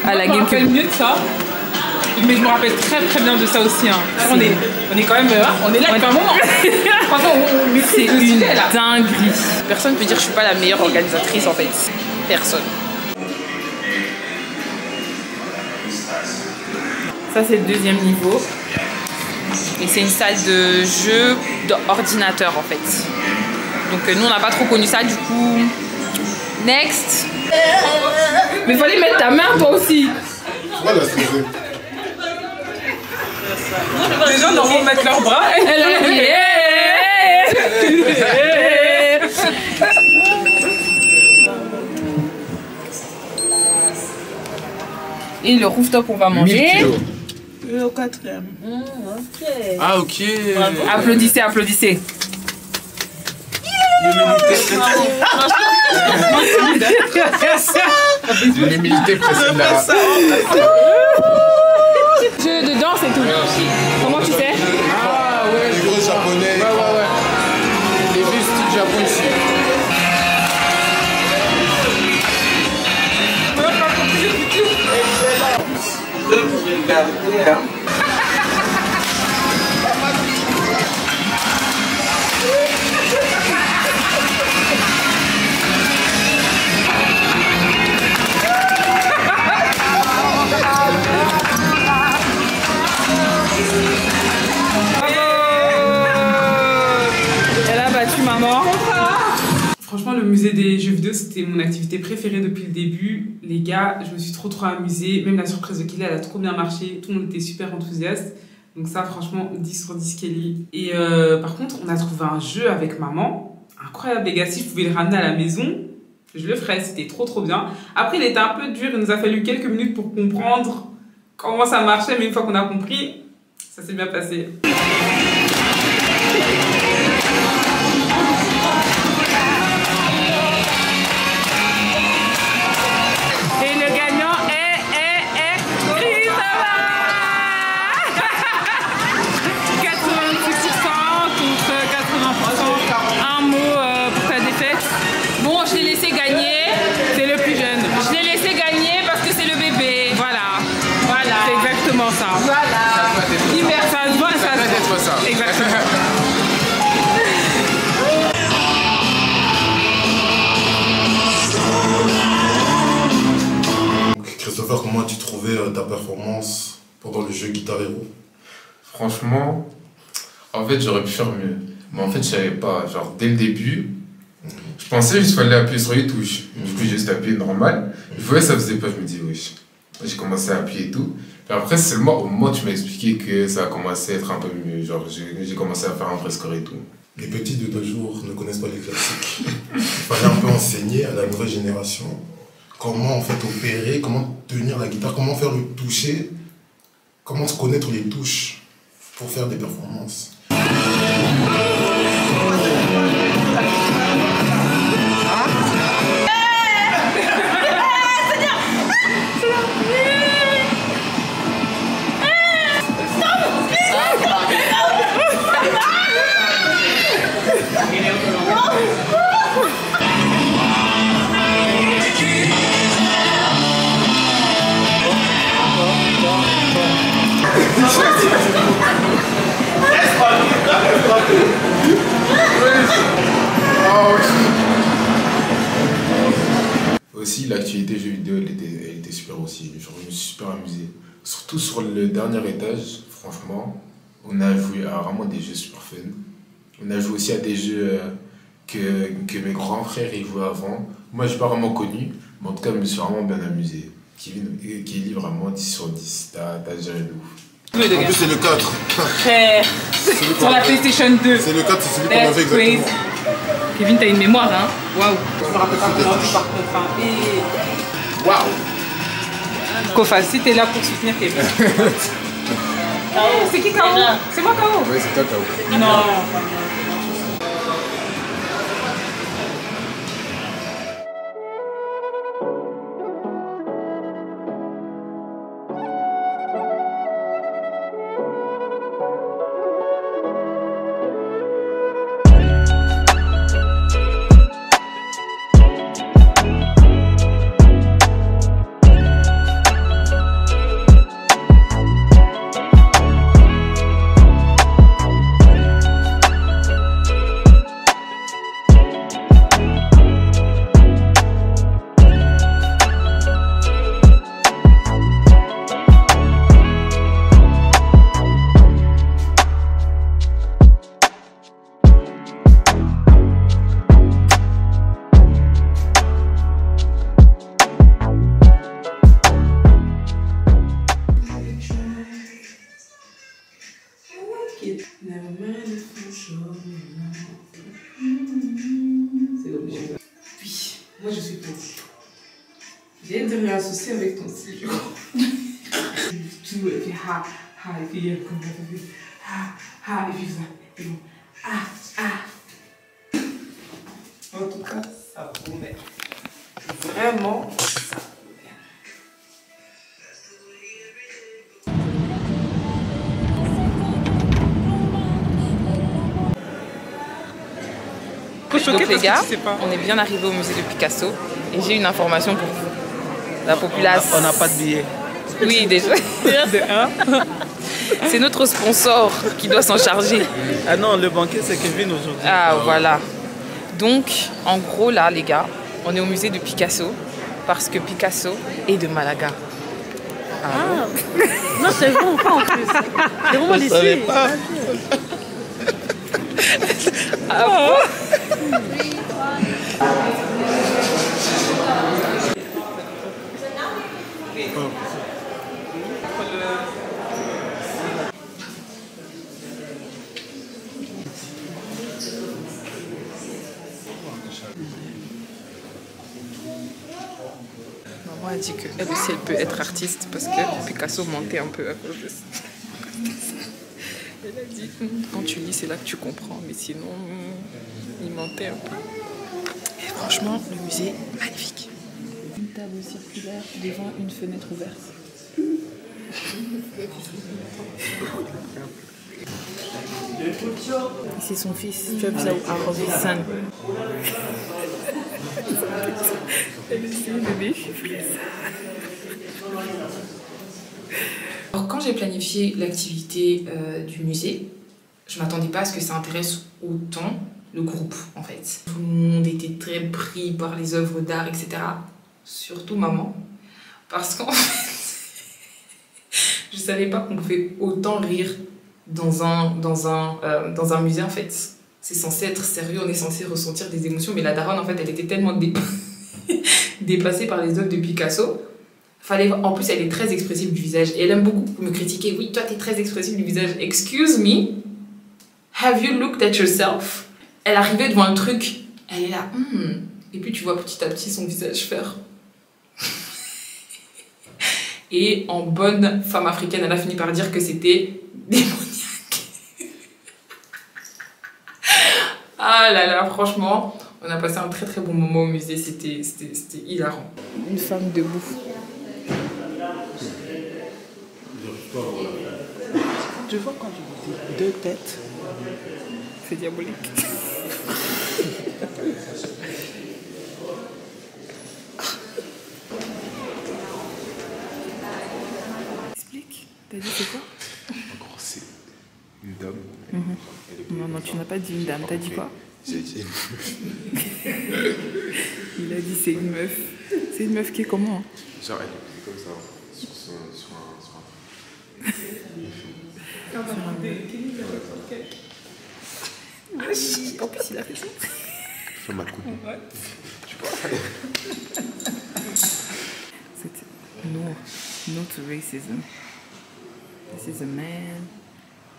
Ah, la GameCube. Je me rappelle mieux de ça. Mais je me rappelle très très bien de ça aussi. Hein. On est quand même. On est là depuis un moment. C'est une dinguerie. Personne ne peut dire que je suis pas la meilleure organisatrice en fait. Personne. Ça, c'est le deuxième niveau. Et c'est une salle de jeu d'ordinateur en fait. Donc nous on n'a pas trop connu ça du coup. Next. Mais fallait mettre ta main toi aussi. Voilà, c'est Les gens vont mettre leurs bras. Et le rooftop on va manger. Au 4e. Ok. Ah ok. Applaudissez, applaudissez. L'humilité précède la... Jeu de danse et tout. Comment tu sais? Ah ouais, les gros japonais. Ouais. Les vieux styles Japon ici. Je vais vous regarder. Hein. Franchement, le musée des jeux vidéo, c'était mon activité préférée depuis le début. Les gars, je me suis trop amusée. Même la surprise de Kelly, elle a trop bien marché. Tout le monde était super enthousiaste. Donc ça, franchement, 10 sur 10 Kelly. Et par contre, on a trouvé un jeu avec maman. Incroyable, les gars. Si je pouvais le ramener à la maison, je le ferais. C'était trop bien. Après, il était un peu dur. Il nous a fallu quelques minutes pour comprendre comment ça marchait. Mais une fois qu'on a compris, ça s'est bien passé. Christopher, comment as-tu trouvé ta performance pendant le jeu Guitar Hero? Franchement, en fait, j'aurais pu faire mieux. Mais en fait, je savais pas. Genre, dès le début, je pensais juste qu'il fallait appuyer sur les touches. Du coup, j'ai juste appuyé normal. Je voyais ça faisait pas, je me dis, oui. J'ai commencé à appuyer et tout. Et après, seulement au moment où tu m'as expliqué que ça a commencé à être un peu mieux. Genre, j'ai commencé à faire un vrai score et tout. Les petits de nos jours ne connaissent pas les classiques. Il fallait un peu enseigner à la nouvelle génération comment en fait opérer, comment tenir la guitare, comment faire le toucher, comment connaître les touches pour faire des performances. Aussi, l'activité jeux vidéo, elle était super aussi. Genre, je me suis super amusé. Surtout sur le dernier étage, franchement, on a joué à vraiment des jeux super fun. On a joué aussi à des jeux que mes grands frères y jouaient avant. Moi, je n'ai pas vraiment connu, mais en tout cas, je me suis vraiment bien amusé. Kelly, vraiment 10 sur 10. T'as géré de ouf. En plus, c'est le 4. Frère, sur la PlayStation 2. C'est le 4, c'est celui qu'on avait exactement. Kevin, t'as une mémoire, hein? Waouh! Je me rappelle pas comment tu par contre. Hein. Et... Waouh! Kofa, si t'es là pour soutenir Kevin. C'est qui K.O.? C'est moi K.O.? Oui, c'est toi K.O. Non! Oui, moi je suis pour. Viens de réassocier avec ton style, je crois. Tout, et puis ha, et puis comme ça, et puis ça, et bon, En tout cas, ça promet. Vraiment, ça promet. Donc les gars, on est bien arrivé au musée de Picasso et j'ai une information pour vous. La populace... On n'a pas de billets. Oui, déjà. C'est notre sponsor qui doit s'en charger. Ah non, le banquier c'est Kevin aujourd'hui. Ah voilà. Donc, en gros là les gars, on est au musée de Picasso parce que Picasso est de Malaga. Ah. Non, c'est vraiment pas en plus. C'est vraiment déçu. Ah bon? Maman a dit qu'elle aussi elle peut être artiste parce que Picasso mentait un peu à cause de ça. Elle a dit quand tu lis c'est là que tu comprends, mais sinon il mentait un peu. Et franchement le musée magnifique. Une table circulaire devant une fenêtre ouverte. C'est son fils, Trevor Robinson. Elle essaie de déchiffrer ça. Alors, quand j'ai planifié l'activité du musée, je m'attendais pas à ce que ça intéresse autant le groupe, en fait. Tout le monde était très pris par les œuvres d'art, etc. Surtout maman. Parce qu'en fait, je savais pas qu'on pouvait autant rire dans un musée, en fait. C'est censé être sérieux, on est censé ressentir des émotions, mais la daronne, en fait, elle était tellement dépassée par les œuvres de Picasso. En plus, elle est très expressive du visage, et elle aime beaucoup me critiquer. Oui, toi, t'es très expressive du visage. Excuse me, have you looked at yourself? Elle arrivait devant le truc, elle est là, et puis tu vois petit à petit son visage faire. Et en bonne femme africaine, elle a fini par dire que c'était démoniaque. Ah là là, franchement, on a passé un très très bon moment au musée, c'était hilarant. Une femme debout. Je vois quand tu dis deux têtes. C'est diabolique. Explique, t'as dit c'est quoi? En gros, c'est une dame. Non, non, tu n'as pas dit une dame, t'as dit quoi? J'ai dit une meuf. Il a dit c'est une meuf. C'est une meuf qui est comment? Genre, elle est comme ça, sur un En plus, il a fait ça. Fais ma coupe. Tu vois? C'était no to racism. This is a man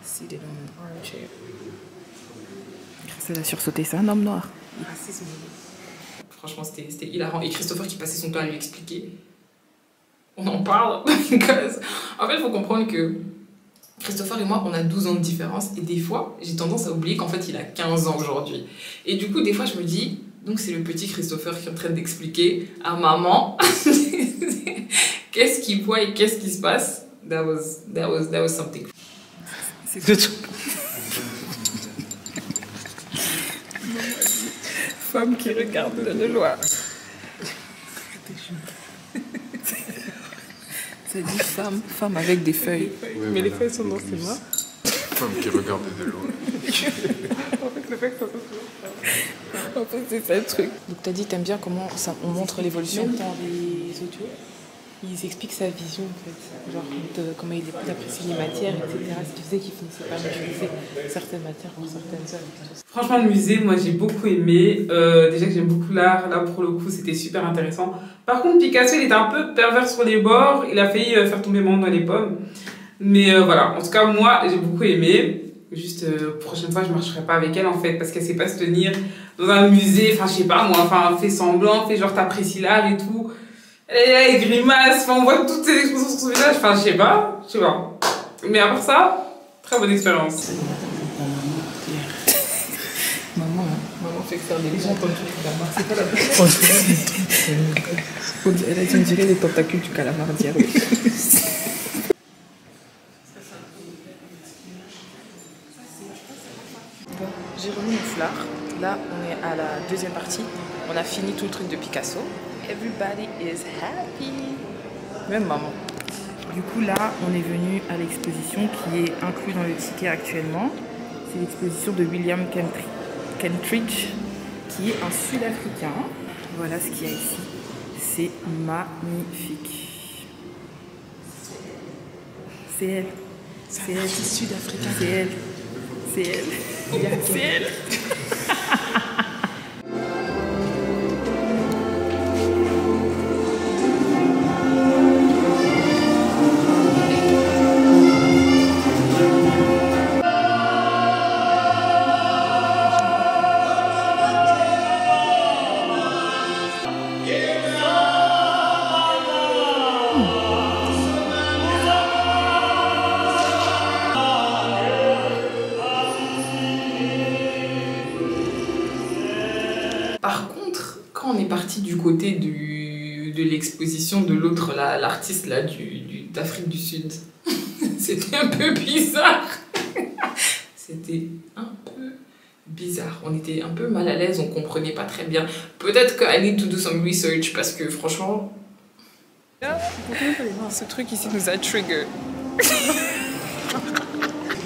seated on an armchair. Christophe a sursauté, c'est un homme noir. Franchement, c'était hilarant. Et Christopher qui passait son temps à lui expliquer. On en parle. En fait, il faut comprendre que Christopher et moi, on a 12 ans de différence. Et des fois, j'ai tendance à oublier qu'en fait, il a 15 ans aujourd'hui. Et du coup, des fois, je me dis, donc c'est le petit Christopher qui est en train d'expliquer à maman qu'est-ce qu'il voit et qu'est-ce qui se passe. That was something. C'est tout. Femme qui regarde le loi. Ça dit femme avec des feuilles. Oui, mais les feuilles sont dans ses mains. Femme qui regarde de loin. En fait, le fait que ça soit... En fait, c'est ça le truc. Donc, t'as dit, t'aimes bien comment on montre l'évolution. Même dans les audios, ils expliquent sa vision, en fait. Genre, comment il apprécie les matières, etc. Ce qui faisait qu'il finissait par utiliser certaines matières pour certaines œuvres. Franchement, le musée, moi, j'ai beaucoup aimé. Déjà que j'aime beaucoup l'art. Là, pour le coup, c'était super intéressant. Par contre, Picasso, il était un peu pervers sur les bords. Il a failli faire tomber mon dans les pommes. Mais voilà, en tout cas, moi, j'ai beaucoup aimé. Juste, prochaine fois, je marcherai pas avec elle, en fait, parce qu'elle sait pas se tenir dans un musée. Enfin, je sais pas, moi, enfin, fait semblant, fait genre, t'apprécies l'art et tout. Elle est là, elle grimace, enfin, on voit toutes ses expressions sur son visage. Enfin, je sais pas. Mais à part ça, très bonne expérience. Maman fait faire des gens comme du calamar. C'est pas la bonne. Elle a dit, on dirait les tentacules du calamar d'hier. Bon, j'ai remis mon foulard. Là, on est à la deuxième partie. On a fini tout le truc de Picasso. Everybody is happy. Même maman. Du coup, là, on est venu à l'exposition qui est inclue dans le ticket actuellement. C'est l'exposition de William Kentridge, qui est un Sud-Africain. Voilà ce qu'il y a ici. C'est magnifique. C'est elle. C'est elle. Sud-Africain. C'est elle. C'est elle. C'est elle. Par contre, quand on est parti du côté de l'exposition de l'autre, l'artiste là d'Afrique du Sud, c'était un peu bizarre. C'était un peu bizarre. On était un peu mal à l'aise, on comprenait pas très bien. Peut-être que I need to do some research parce que franchement... Ce truc ici nous a trigger.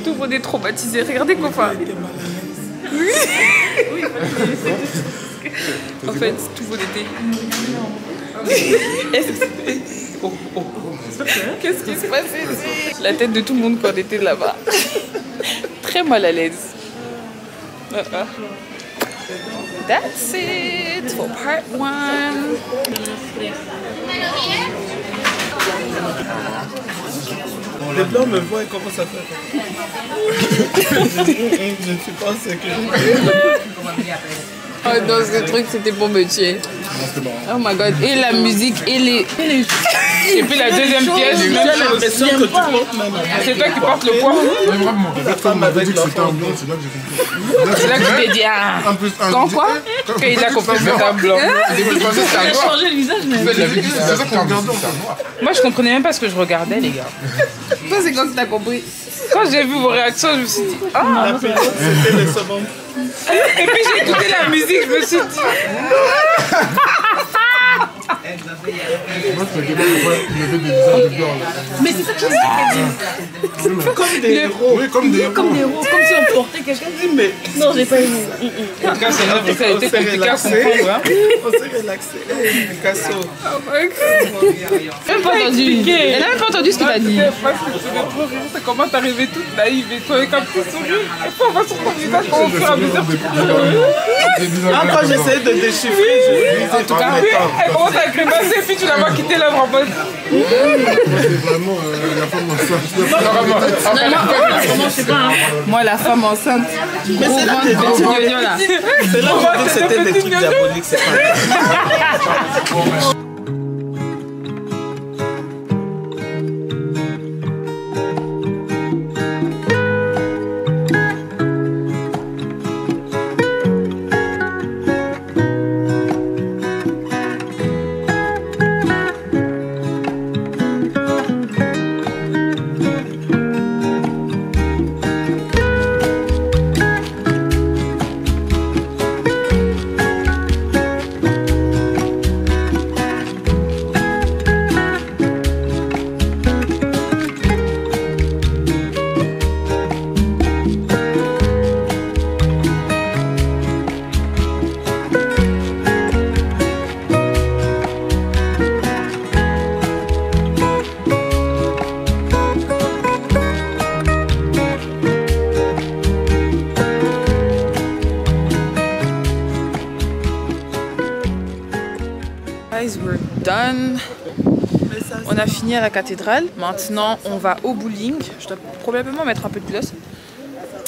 Tout le monde est traumatisé. Regardez Kofa. Oui. En fait, tout le monde était... Qu'est-ce qui se passait ici? La tête de tout le monde quand on était là-bas. Très mal à l'aise. That's it for part 1. Les blancs me voient et comment ça fait? Je ne suis pas en sécurité. Oh non, ce truc c'était pour me tuer. Oh my god. Et la musique et les... Et puis la deuxième pièce, l'impression que tu portes même. C'est toi qui portes le poids. La femme m'avait dit que c'était un blanc, c'est là que j'ai compris. C'est là que tu t'es dit, ah, quand quoi? Qu'il a compris que c'était un blanc. Il a changé le visage même. C'est ça qu'on regarde. Moi je comprenais même pas ce que je regardais, les gars. Toi c'est quand que t'as compris? Quand j'ai vu vos réactions, je me suis dit, ah, c'était le second. Et puis j'ai écouté la musique, je me suis dit. Mais c'est ça que je dis. Comme des héros. Oui, comme des héros. Comme des héros, comme si on portait quelqu'un. Mais non, j'ai pas aimé. En tout cas, c'est une œuvre, ça a été compliqué à comprendre. Hein. On s'est relaxé. Picasso. Oh my god. Même pas entendu. Elle n'a même pas entendu ce que t'as dit. C'est comment t'arrivais toute naïve et toi avec un petit sourire. Et puis on va sur ton visage quand on fait un bizarre. Quand j'essayais de déchiffrer, je disais en tout cas, elle commence à grimacer et puis tu la vois quitter l'œuvre en mode. C'est vraiment la femme enceinte. Moi, la femme enceinte. Mais c'est là que j'ai dit que c'était des trucs diaboliques, c'est pas. We're done. On a fini à la cathédrale. Maintenant, on va au bowling. Je dois probablement mettre un peu de gloss.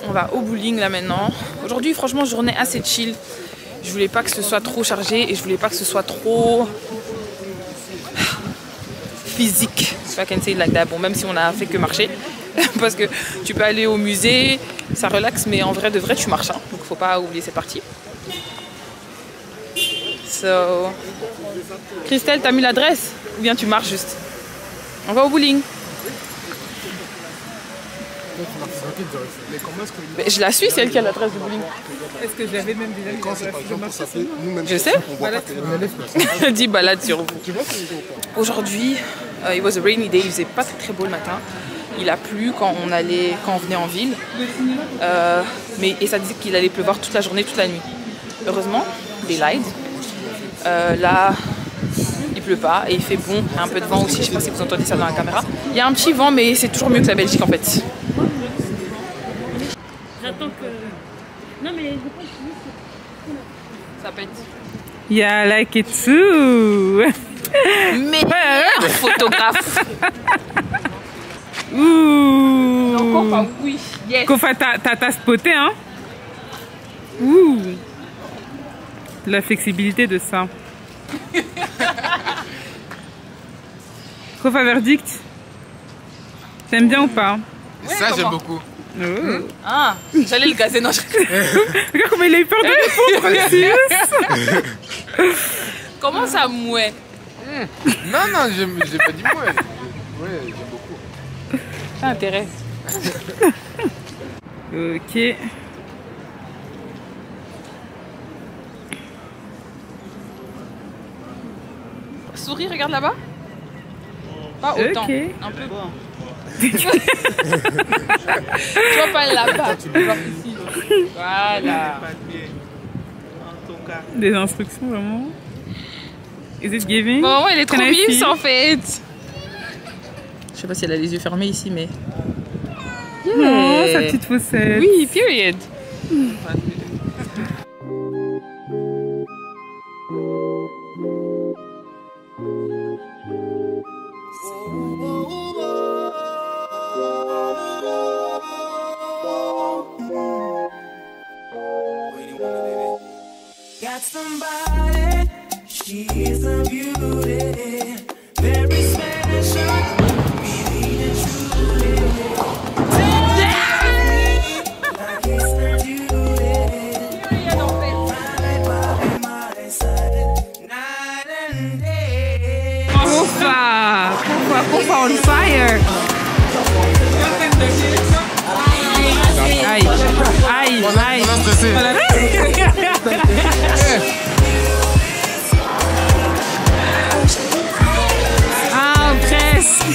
On va au bowling là maintenant. Aujourd'hui, franchement, journée assez chill. Je voulais pas que ce soit trop chargé et je voulais pas que ce soit trop physique. If I can say it like that. Bon, même si on a fait que marcher. Parce que tu peux aller au musée, ça relaxe, mais en vrai de vrai, tu marches. Hein. Donc, faut pas oublier cette partie. So, Christelle, t'as mis l'adresse? Ou bien tu marches juste? On va au bowling. Mais je la suis, c'est elle qui a l'adresse du bowling. Est-ce que j'avais même déjà Je sais. Elle dit balade sur vous. Aujourd'hui, it was a rainy day, il faisait pas très beau le matin. Il a plu quand on venait en ville. Et ça disait qu'il allait pleuvoir toute la journée, toute la nuit. Heureusement, daylight. Là, il pleut pas et il fait bon, un peu de vent aussi, je sais pas si vous entendez ça dans la caméra. Il y a un petit vent, mais c'est toujours mieux que la Belgique en fait. J'attends que... Non mais je pense que ça pète. Yeah, I like it too. Meilleur photographe. Ouh. Encore pas, oui, yes. Kofa, t'as spoté, hein? Ouh. La flexibilité de ça. Kofa, verdict? T'aimes bien ou pas? Ouais, Ça, j'aime comment? beaucoup. Ah, j'allais le gazer, non, je... Regarde comment il a eu peur de répondre, Comment ça mouait? Non, j'ai pas dit moi. Ouais, j'aime beaucoup. T'as intérêt. Ok. Souris, regarde là-bas. Pas autant. Ok. Un peu. Tu vois pas là-bas, tu peux voir ici. Voilà. Des instructions vraiment. Is it giving? Bon, elle est trop Can I mimes see? en fait. Je sais pas si elle a les yeux fermés ici, mais. Oh, sa petite faussette. Oui, period. Got somebody, she is a beauty, very special, really and truly. Like it's her duty, right by my side, night and day. Kofa on fire. Aïe, aïe, aïe. On a stressé. Ah, presque.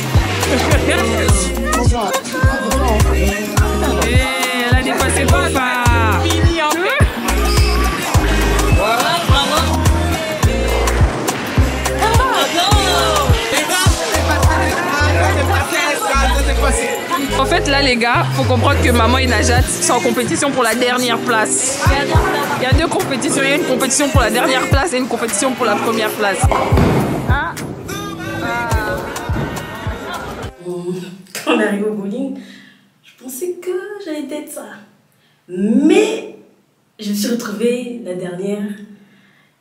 Elle a dépassé Kofa. Fini en fait. En fait, là, les gars, faut comprendre que Maman et Najat sont en compétition pour la dernière place. Il y a deux compétitions. Il y a une compétition pour la dernière place et une compétition pour la première place. Quand on est arrivé au bowling, je pensais que j'allais être ça. Mais je me suis retrouvée la dernière.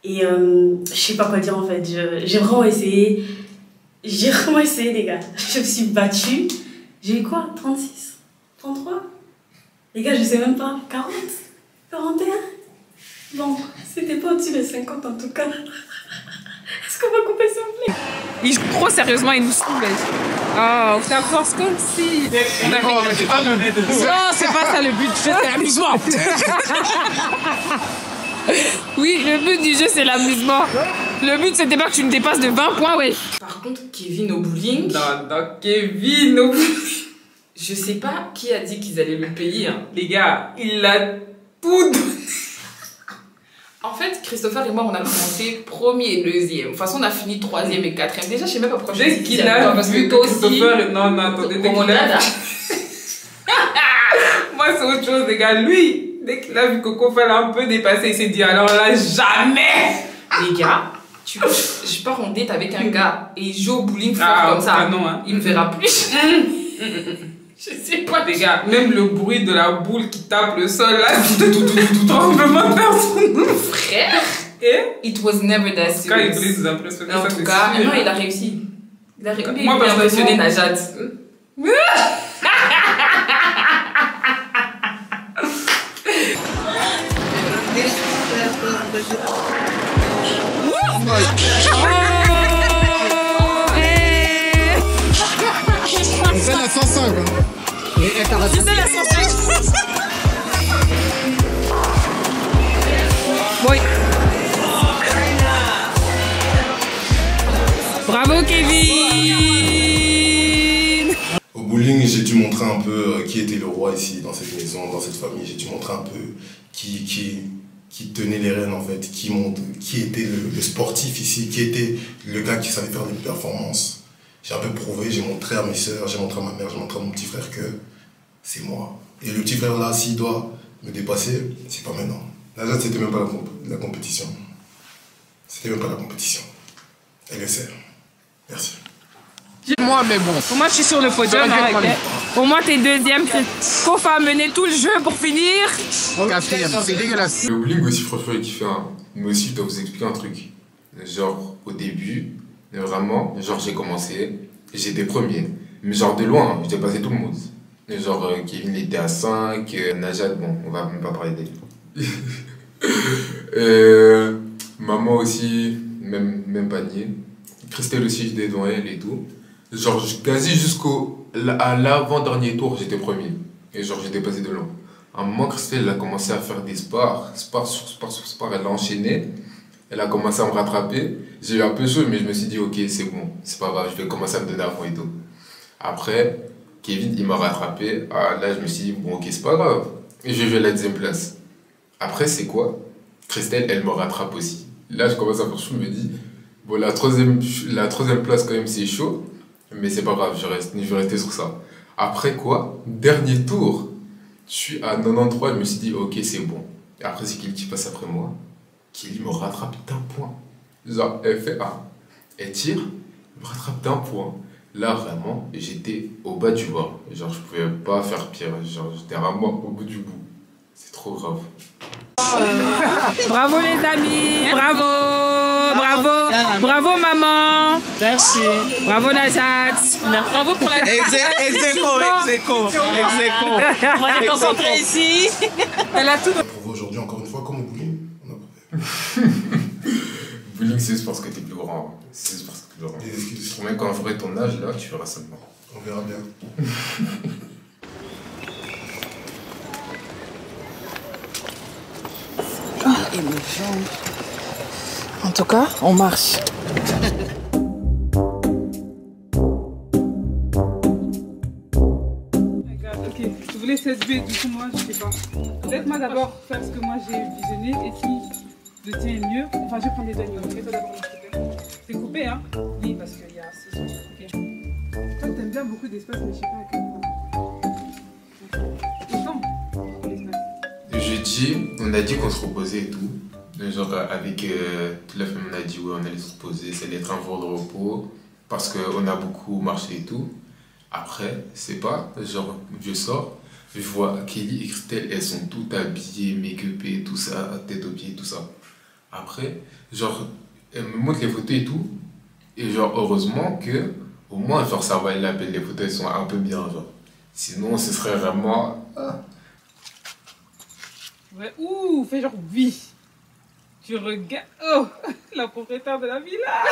Et je sais pas quoi dire en fait. J'ai vraiment essayé. J'ai vraiment essayé, les gars. Je me suis battue. J'ai eu quoi? 36? 33? Les gars, je sais même pas. 40? 41? Bon, c'était pas au-dessus de 50 en tout cas. Est-ce qu'on va couper s'il vous plaît? Trop sérieusement, ils nous saoulent. Oh, ça force comme si. Non, c'est pas le but. Non, c'est pas ça le but. C'est l'amusement. Oui, le but du jeu, c'est l'amusement. Le but, c'était pas que tu me dépasses de 20 points, ouais. Par contre, Kevin au bowling. Non, Kevin au bowling. Je sais pas qui a dit qu'ils allaient le payer. Hein. Les gars, il a tout donné. En fait, Christopher et moi, on a commencé premier et deuxième. De toute façon, on a fini troisième et quatrième. Déjà, je sais même pas pourquoi je Dès qu'il a vu toi aussi. Non, attendez, dès qu'il a... Moi, c'est autre chose, les gars. Lui, dès qu'il a vu Coco Fall un peu dépassé, il s'est dit, alors là, jamais. Les gars, je pars en date avec un gars et il joue au bowling fort comme ça. Non, hein. Il me verra plus. Je sais pas. Les gars, même le bruit de la boule qui tape le sol, là, tremblement de personne. Frère. Et it was never that serious. En tout cas, il voulait nous impressionner. En tout cas, non, il a réussi. Il a réussi. Moi, il a impressionné Najat. C'est la 105. Tu sais la 105. Oui. Bravo, Kevin. Au bowling, j'ai dû montrer un peu qui était le roi ici, dans cette maison, dans cette famille. J'ai dû montrer un peu qui tenait les rênes en fait, qui était le sportif ici, qui était le gars qui savait faire des performances. J'ai un peu prouvé, j'ai montré à mes soeurs, j'ai montré à ma mère, j'ai montré à mon petit frère que c'est moi. Et le petit frère là, s'il doit me dépasser, c'est pas maintenant. Najat, c'était même pas la compétition. C'était même pas la compétition. Elle le sait. Merci. Moi, mais bon. Pour moi, je suis sur le podium. Pour moi, t'es deuxième. Kofa a mené tout le jeu pour finir. Quatrième, c'est dégueulasse. Le bowling aussi, franchement, il kiffe. Hein. Mais aussi, je dois vous expliquer un truc. Genre, au début, vraiment, genre, j'ai commencé, j'étais premier. Mais genre, de loin, j'ai passé tout le monde. Et genre, Kevin il était à 5, Najat, bon, on va même pas parler d'elle. Maman aussi, même panier. Christelle aussi, j'étais devant elle et tout. Genre, quasi à l'avant-dernier tour, j'étais premier. Et genre, j'étais passé de loin. À un moment, Christelle, elle a commencé à faire des spars sur spars, elle a enchaîné. Elle a commencé à me rattraper. J'ai eu un peu chaud, mais je me suis dit, ok, c'est bon, c'est pas grave, je vais commencer à me donner à fond et tout. Après, Kevin, il m'a rattrapé. Ah, là, je me suis dit, bon, ok, c'est pas grave. Et je vais à la 10e place. Après, c'est quoi? Christelle, elle me rattrape aussi. Là, je commence à faire chaud, je me dis, bon, la troisième place, quand même, c'est chaud. Mais c'est pas grave, je vais rester sur ça. Après quoi? Dernier tour. Je suis à 93, je me suis dit, ok, c'est bon. Et après, c'est Kelly qui passe après moi. Kelly me rattrape d'un point. Genre, elle fait un. Elle tire, elle me rattrape d'un point. Là, vraiment, j'étais au bas du bas. Genre, je pouvais pas faire pire. Genre, j'étais vraiment au bout du bout. C'est trop grave. Bravo les amis, bravo, bravo maman. Merci. Bravo Najat. Bravo pour la... Execo. On va les concentrer ici. Elle a tout... Pour aujourd'hui, encore une fois, comme au bowling, on a Bowling, c'est juste parce que t'es plus grand. C'est juste parce que t'es plus grand. Des excuses. Même quand on ferait ton âge, là, tu verras seulement. On verra bien. Et mes jambes. En tout cas, on marche. Ok, je voulais 16B, du coup moi je sais pas. Peut-être moi d'abord faire ce que moi j'ai visionné et si le tien est mieux. Enfin je vais prendre les agneaux, mets-toi d'abord mon scooter. C'est coupé hein? Oui parce qu'il y a 6 ans. Okay. Toi t'aimes bien beaucoup d'espace mais je sais pas à quel point. Autant pour l'espace. Jeudi, on a dit qu'on se reposait et tout. Genre avec toute la famille, on a dit ouais, on allait se reposer, ça allait être un jour de repos parce qu'on a beaucoup marché et tout. Après, c'est pas, genre je sors, je vois Kelly et Christelle, elles sont toutes habillées, make-upées, tout ça, tête aux pieds, tout ça. Après, genre, elles me montrent les photos et tout, et genre heureusement que, au moins, genre ça va, la peine, les photos elles sont un peu bien, genre. Sinon, ce serait vraiment... Ouais, ouh, fais genre oui. Tu regardes. Oh, la propriétaire de la villa.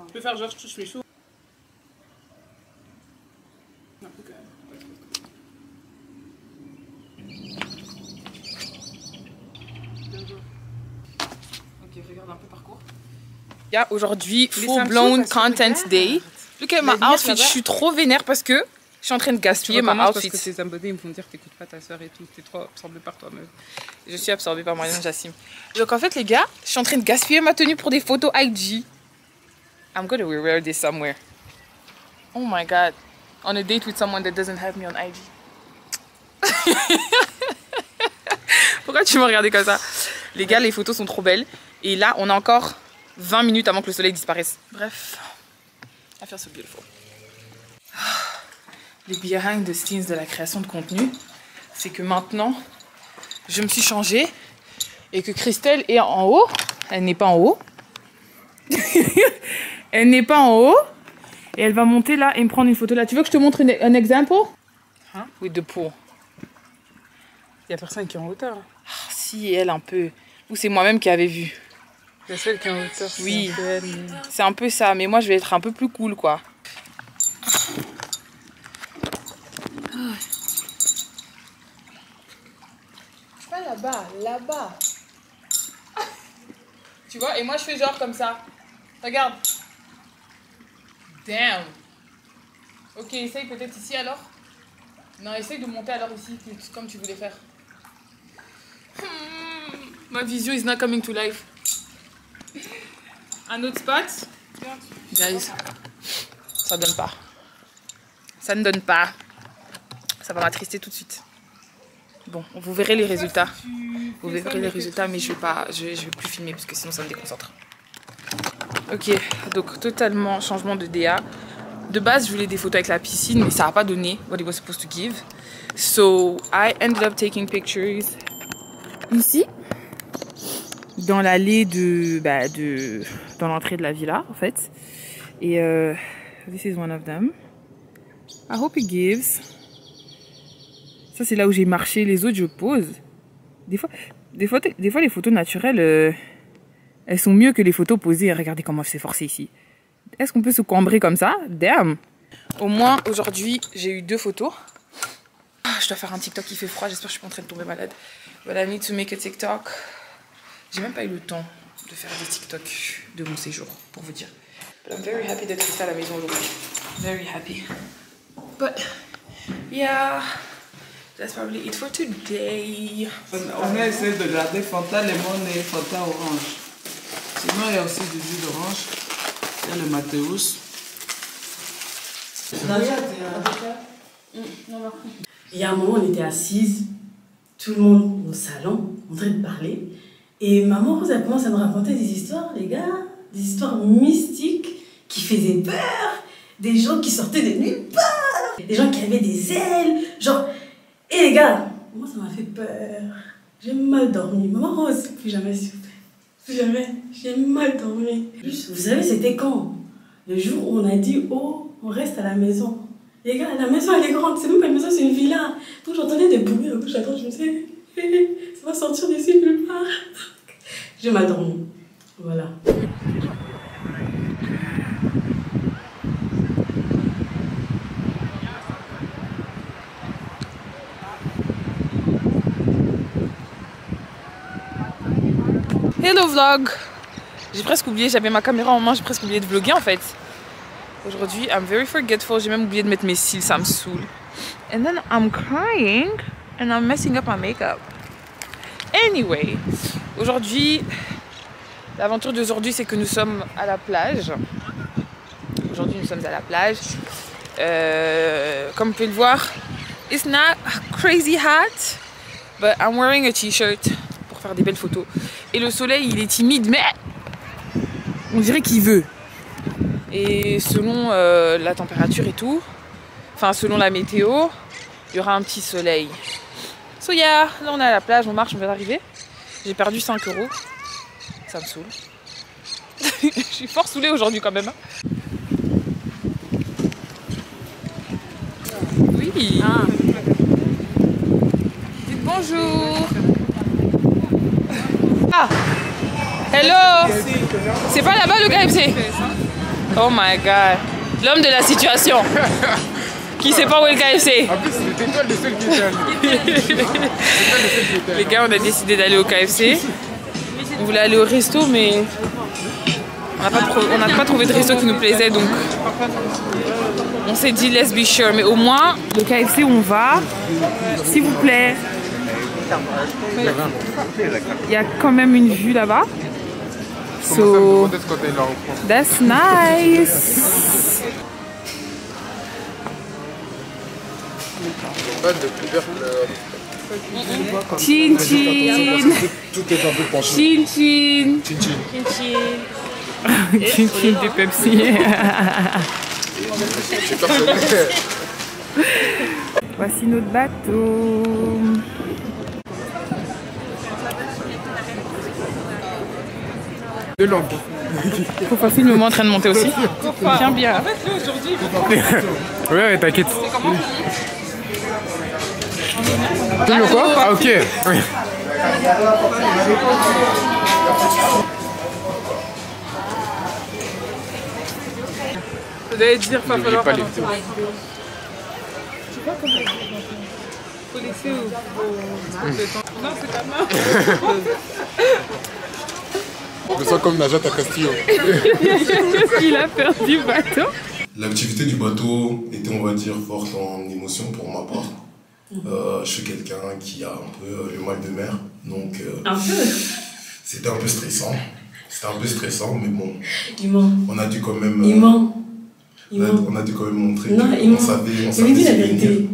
Je peux faire genre je suis chaud. Non, plus quand même. Ok, regarde un peu parcours. Il y a aujourd'hui full blown content day. Look at my outfit, je suis trop vénère parce que je suis en train de gaspiller ma outfit. Parce que tes abonnés ils me font dire que t'écoutes pas ta soeur et tout, t'es trop absorbée par toi-même. Je suis absorbée par moi-même, j'assume. Donc en fait les gars, je suis en train de gaspiller ma tenue pour des photos IG. I'm gonna wear this somewhere. Oh my god. On a date with someone that doesn't have me on IG. Pourquoi tu m'as regardé comme ça? Les gars, les photos sont trop belles. Et là, on a encore 20 minutes avant que le soleil disparaisse. Bref. I feel so beautiful. Les behind the scenes de la création de contenu, c'est que maintenant, je me suis changée et que Christelle est en haut. Elle n'est pas en haut. Elle n'est pas en haut. Et elle va monter là et me prendre une photo là. Tu veux que je te montre un exemple? Hein? With the pool. Il n'y a personne qui est en hauteur. Ah, si, elle un peu. Ou c'est moi-même qui avais vu. Il y a celle qui est en hauteur. Oui, c'est un peu ça. Mais moi, je vais être un peu plus cool, quoi. Pas là-bas, là-bas. Tu vois, et moi, je fais genre comme ça. Regarde. Damn. Ok, essaye peut-être ici, alors. Non, essaye de monter alors ici, comme tu voulais faire. Ma vision is not coming to life. Un autre spot. Guys, ça donne pas. Ça ne donne pas. Ça va m'attrister tout de suite. Bon, vous verrez les résultats. Vous verrez les résultats, mais je vais plus filmer parce que sinon ça me déconcentre. Ok, donc totalement changement de DA. De base, je voulais des photos avec la piscine, mais ça n'a pas donné what it was supposed to give. So, I ended up taking pictures ici, dans l'allée dans l'entrée de la villa, en fait. Et this is one of them. I hope it gives. Ça, c'est là où j'ai marché. Les autres, je pose. Des fois, les photos naturelles, elles sont mieux que les photos posées. Regardez comment c'est forcé ici. Est-ce qu'on peut se cambrer comme ça? Damn! Au moins, aujourd'hui, j'ai eu 2 photos. Je dois faire un TikTok, il fait froid. J'espère que je suis pas en train de tomber malade. But I need to make a TikTok. J'ai même pas eu le temps de faire des TikTok de mon séjour, pour vous dire. But I'm very happy d'être restée à la maison aujourd'hui. Very happy. But, yeah, that's probably it for today. On a essayé de garder Fanta lemon et Fanta orange. Sinon, il y a aussi du jus d'orange. Il y a le Mathéus. Il y a un moment, on était assises, tout le monde au salon, en train de parler. Et maman Rose, elle commence à me raconter des histoires, les gars, des histoires mystiques qui faisaient peur, des gens qui sortaient de nulle part, des gens qui avaient des ailes, genre... Et les gars, moi ça m'a fait peur. J'ai mal dormi. Maman Rose, plus jamais s'il vous plaît. Plus jamais. J'ai mal dormi. Vous savez, c'était quand? Le jour où on a dit, oh, on reste à la maison. Les gars, la maison elle est grande, c'est même pas une maison, c'est une villa. Donc j'entendais des bruits à gauche à droite, je me disais, ça va sortir d'ici nulle part. J'ai mal dormi. Voilà. Hello vlog! J'ai presque oublié, j'avais ma caméra en main, j'ai presque oublié de vlogger en fait. Aujourd'hui, I'm very forgetful, j'ai même oublié de mettre mes cils, ça me saoule. And then I'm crying and I'm messing up my makeup. Anyway, aujourd'hui, l'aventure d'aujourd'hui c'est que nous sommes à la plage. Aujourd'hui nous sommes à la plage. Comme vous pouvez le voir, it's not crazy hot, but I'm wearing a t-shirt pour faire des belles photos. Et le soleil il est timide mais on dirait qu'il veut. Et selon la température et tout, enfin selon la météo, il y aura un petit soleil. So yeah, là on est à la plage, on marche, on vient d'arriver. J'ai perdu 5 €. Ça me saoule. Je suis fort saoulée aujourd'hui quand même. Oui. Ah. Dites bonjour. Ah. Hello. C'est pas là-bas le KFC? Oh my god. L'homme de la situation. Qui sait pas où est le KFC? En plus, c'était toi le seul qui était allé. Les gars, on a décidé d'aller au KFC. On voulait aller au resto, mais on n'a pas trouvé de resto qui nous plaisait, donc on s'est dit let's be sure. Mais au moins, le KFC où on va, s'il vous plaît, il y a quand même une vue là-bas. So, that's nice. Chin chin. Tout est un peu penché. Chin chin. Chin chin. Chin chin du Pepsi. Voici notre bateau. De langue. Faut pas filmer moi en train de monter aussi. Tiens bien. Ouais, t'inquiète. Toujours quoi? Ah ok. Oui. Vous allez dire, il va falloir faire les attention. Je sais pas comment. Faut laisser au... Non, c'est ta main. Je me sens comme Najat à Castillo. Il a perdu le bateau. L'activité du bateau était, on va dire, forte en émotion pour ma part. Je suis quelqu'un qui a un peu le mal de mer, donc c'était un peu stressant. C'était un peu stressant, mais bon. On a dû quand même. On a dû quand même montrer qu'on savait. On savait dit la vérité.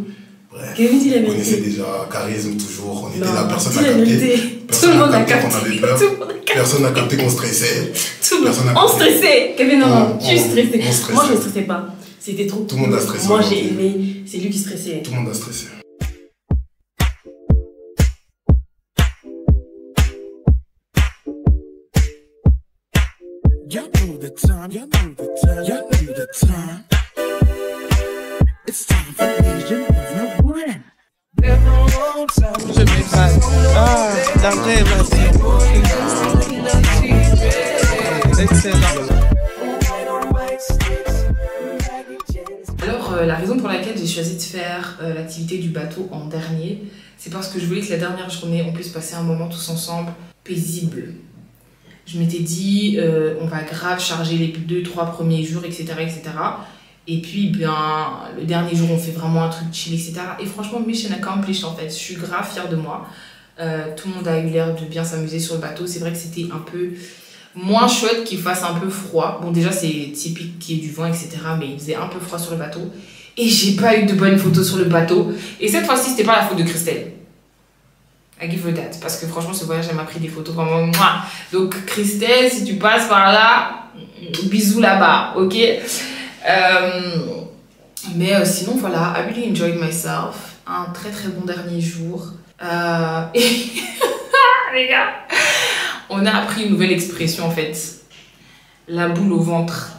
Bref, Kevin dit la on vérité. connaissait déjà charisme toujours. On était Non, la personne dis à la capter. vérité. Personne Tout le n'a monde a capté qu'on capté. avait peur. Tout le monde a capté. Personne n'a capté qu'on stressait. On stressait. Kevin, non, tu stressais. On stressait. Moi, je ne stressais pas. C'était trop. Tout le monde a stressé. Moi, j'ai aimé. C'est lui qui stressait. Tout le monde a stressé. Y'all know the time, y'all know the time, y'all know the time. It's time for Asian One. Je m'efface. Ah, la vraie évasion. Excellent. Alors, la raison pour laquelle j'ai choisi de faire l'activité du bateau en dernier, c'est parce que je voulais que la dernière journée, on puisse passer un moment tous ensemble paisible. Je m'étais dit, on va grave charger les 2-3 premiers jours, etc., etc. Et puis, bien, le dernier jour, on fait vraiment un truc chill, etc. Et franchement, mission accomplished, en fait. Je suis grave fière de moi. Tout le monde a eu l'air de bien s'amuser sur le bateau. C'est vrai que c'était un peu moins chouette qu'il fasse un peu froid. Bon, déjà, c'est typique qu'il y ait du vent, etc. Mais il faisait un peu froid sur le bateau. Et j'ai pas eu de bonnes photos sur le bateau. Et cette fois-ci, c'était pas la faute de Christelle. I give her that. Parce que franchement, ce voyage, elle m'a pris des photos vraiment moi. Donc, Christelle, si tu passes par là, bisous là-bas, ok? Mais sinon, voilà, I really enjoyed myself. Un très très bon dernier jour. Et les gars, on a appris une nouvelle expression en fait. La boule au ventre.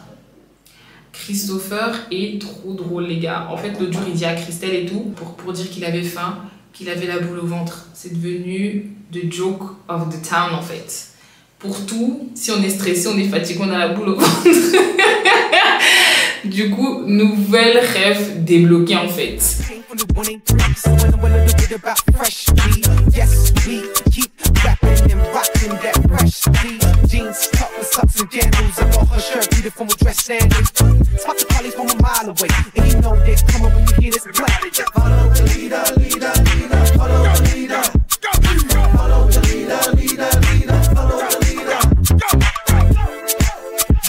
Christopher est trop drôle, les gars. En fait, l'autre jour, il dit à Christelle et tout, pour dire qu'il avait faim, qu'il avait la boule au ventre. C'est devenu the joke of the town, en fait. Pour tout, si on est stressé, on est fatigué, on a la boule au ventre. Du coup, nouvelle rêve débloquée, en fait.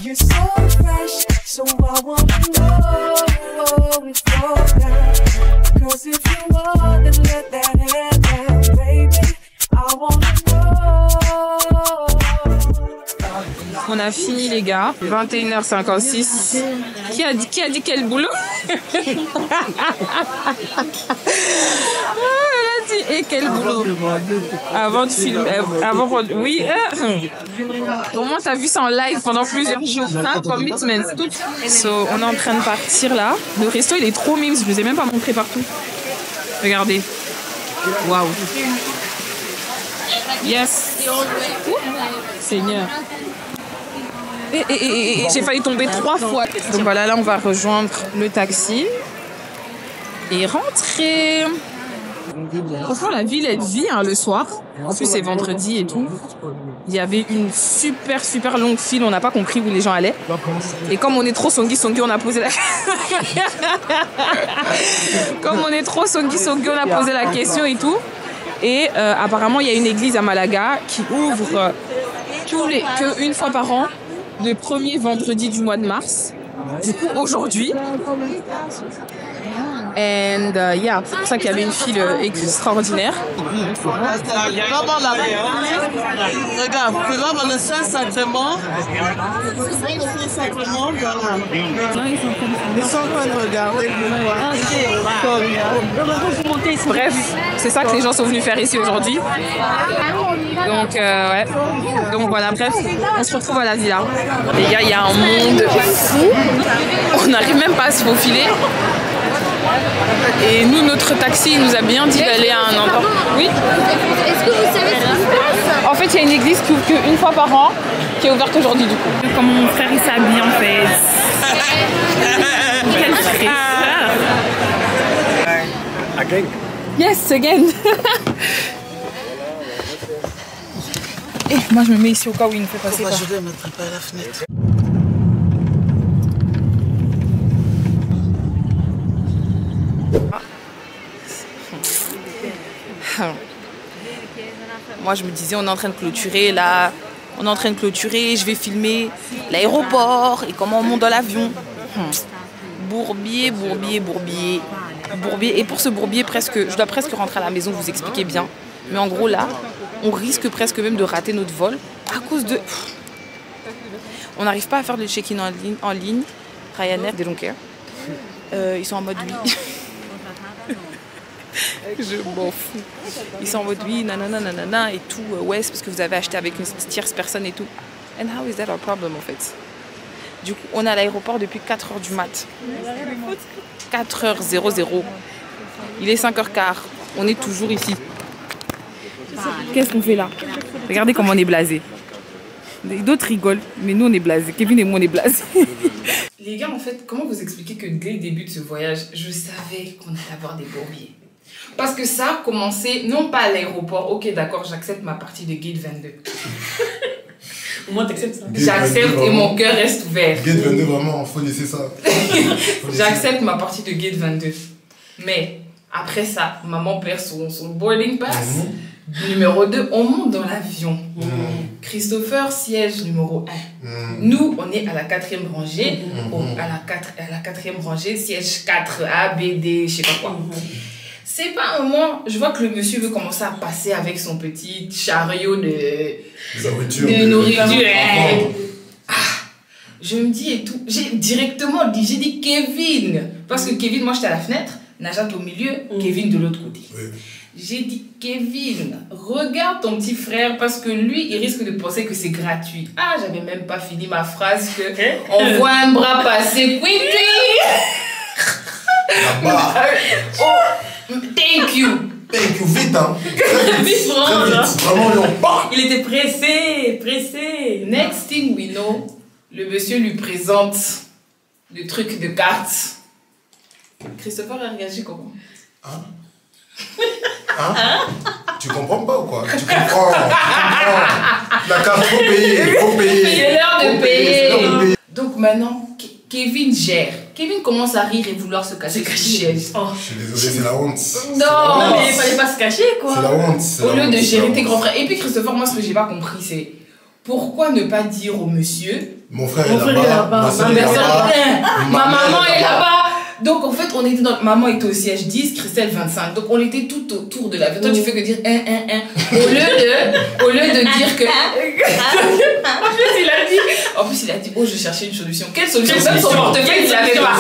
You're so fresh, so I want to know if you're down. Cause if you are, then let that hair down, baby. I want to know. On a fini les gars, 21h56. Qui a dit quel boulot? Et quel boulot avant de filmer, oui. Au moins t'as vu ça en live pendant plusieurs jours, hein, commitment. So, on est en train de partir là. Le resto il est trop mime, je vous ai même pas montré partout. Regardez. Waouh. Yes. Ouh. Seigneur. Et j'ai failli tomber 3 fois. Donc voilà, là on va rejoindre le taxi et rentrer. Franchement, la ville, elle vit hein, le soir. En plus, c'est vendredi et tout. Il y avait une super longue file. On n'a pas compris où les gens allaient. Et comme on est trop songi, on a posé la... Comme on est trop songi, on a posé la question et tout. Et apparemment, il y a une église à Malaga qui ouvre qu'une fois par an, le premier vendredi du mois de mars. Du coup, aujourd'hui. And yeah, c'est pour ça qu'il y avait une file extraordinaire. Regarde, regarde le Saint-Sacrement. Ils sont en train de regarder. Bref, c'est ça que les gens sont venus faire ici aujourd'hui. Donc ouais. Donc voilà, bref, on se retrouve à la villa. Les gars, il y a un monde fou. On n'arrive même pas à se faufiler. Et nous, notre taxi, il nous a bien dit d'aller à un endroit. Oui. Est-ce que vous savez ce qui se passe? En fait, il y a une église qui ouvre qu'une fois par an, qui est ouverte aujourd'hui du coup. Comme mon frère, il s'habille en fait. Quel frère. Again. Yes, again. Et moi, je me mets ici au cas où il me fait passer. Je vais mettre par la fenêtre. Moi je me disais on est en train de clôturer là, on est en train de clôturer, je vais filmer l'aéroport et comment on monte dans l'avion. Bourbier. Et pour ce bourbier, je dois presque rentrer à la maison, vous expliquer bien. Mais en gros là, on risque presque même de rater notre vol à cause de... On n'arrive pas à faire le check-in en ligne. Ryanair, they don't care. Ils sont en mode oui. Je m'en fous. Ils sont en mode oui, nanana, et tout. Ouais, c'est parce que vous avez acheté avec une tierce personne et tout. And how is that our problem, en fait? Du coup, on est à l'aéroport depuis 4h du mat. 4h00. Il est 5h15. On est toujours ici. Qu'est-ce qu'on fait là? Regardez comment on est blasé. D'autres rigolent, mais nous on est blasés. Kevin et moi on est blasés. Les gars, en fait, comment vous expliquer que dès le début de ce voyage, je savais qu'on allait avoir des bourbiers. Parce que ça a commencé, non pas à l'aéroport, ok d'accord, j'accepte ma partie de Gate 22. Au moins t'acceptes ça. J'accepte et mon cœur reste ouvert. Gate 22, vraiment, faut laisser ça. J'accepte ma partie de Gate 22. Mais après ça, maman perd son boarding pass. Numéro 2, on monte dans l'avion. Christopher siège numéro 1. Nous, on est à la 4e rangée. À la 4e rangée, siège 4, A, B, D, je sais pas quoi. C'est pas un moment, je vois que le monsieur veut commencer à passer avec son petit chariot de nourriture. Je me dis et tout. J'ai directement dit, j'ai dit Kevin. Parce que Kevin, moi j'étais à la fenêtre, Najat au milieu, Kevin de l'autre côté. J'ai dit, Kevin, regarde ton petit frère parce que lui, il risque de penser que c'est gratuit. Ah, j'avais même pas fini ma phrase que on voit un bras passer. Oui. Oh, thank you. Thank you, vite, hein. Vite, vraiment, il était pressé. Next thing we know, le monsieur lui présente le truc de cartes. Christopher a réagi comment? Tu comprends pas ou quoi? Tu comprends. La carte, faut payer. C'est l'heure de payer. Donc maintenant, Kevin gère. Kevin commence à rire et vouloir se cacher. Je suis désolé, c'est la honte. Non, mais il fallait pas se cacher quoi. C'est la honte. Au lieu de gérer tes grands frères. Et puis Christopher, moi ce que j'ai pas compris c'est pourquoi ne pas dire au monsieur mon frère est là-bas, ma maman est là-bas. Donc en fait, on était dans... Maman était au siège 10, Christelle 25. Donc on était tout autour de l'avion. Toi, tu fais que dire 1. Au lieu de dire que... En plus, il a dit, oh, je cherchais une solution. Quelle solution? Même son portefeuille, il ne l'avait pas.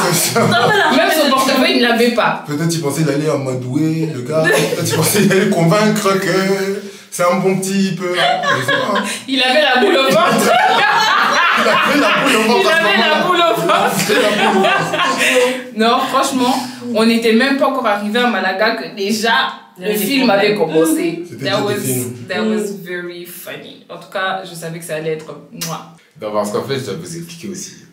Même son portefeuille, il ne l'avait pas. Peut-être il pensait d'aller en mode doué, le gars. Peut-être il pensait d'aller convaincre que c'est un bon type. Il avait la boule au ventre. Non, franchement, on n'était même pas encore arrivé à Malaga que déjà le film avait commencé. That was very funny. En tout cas, je savais que ça allait être moi. Non, parce qu'en fait, je dois vous expliquer aussi.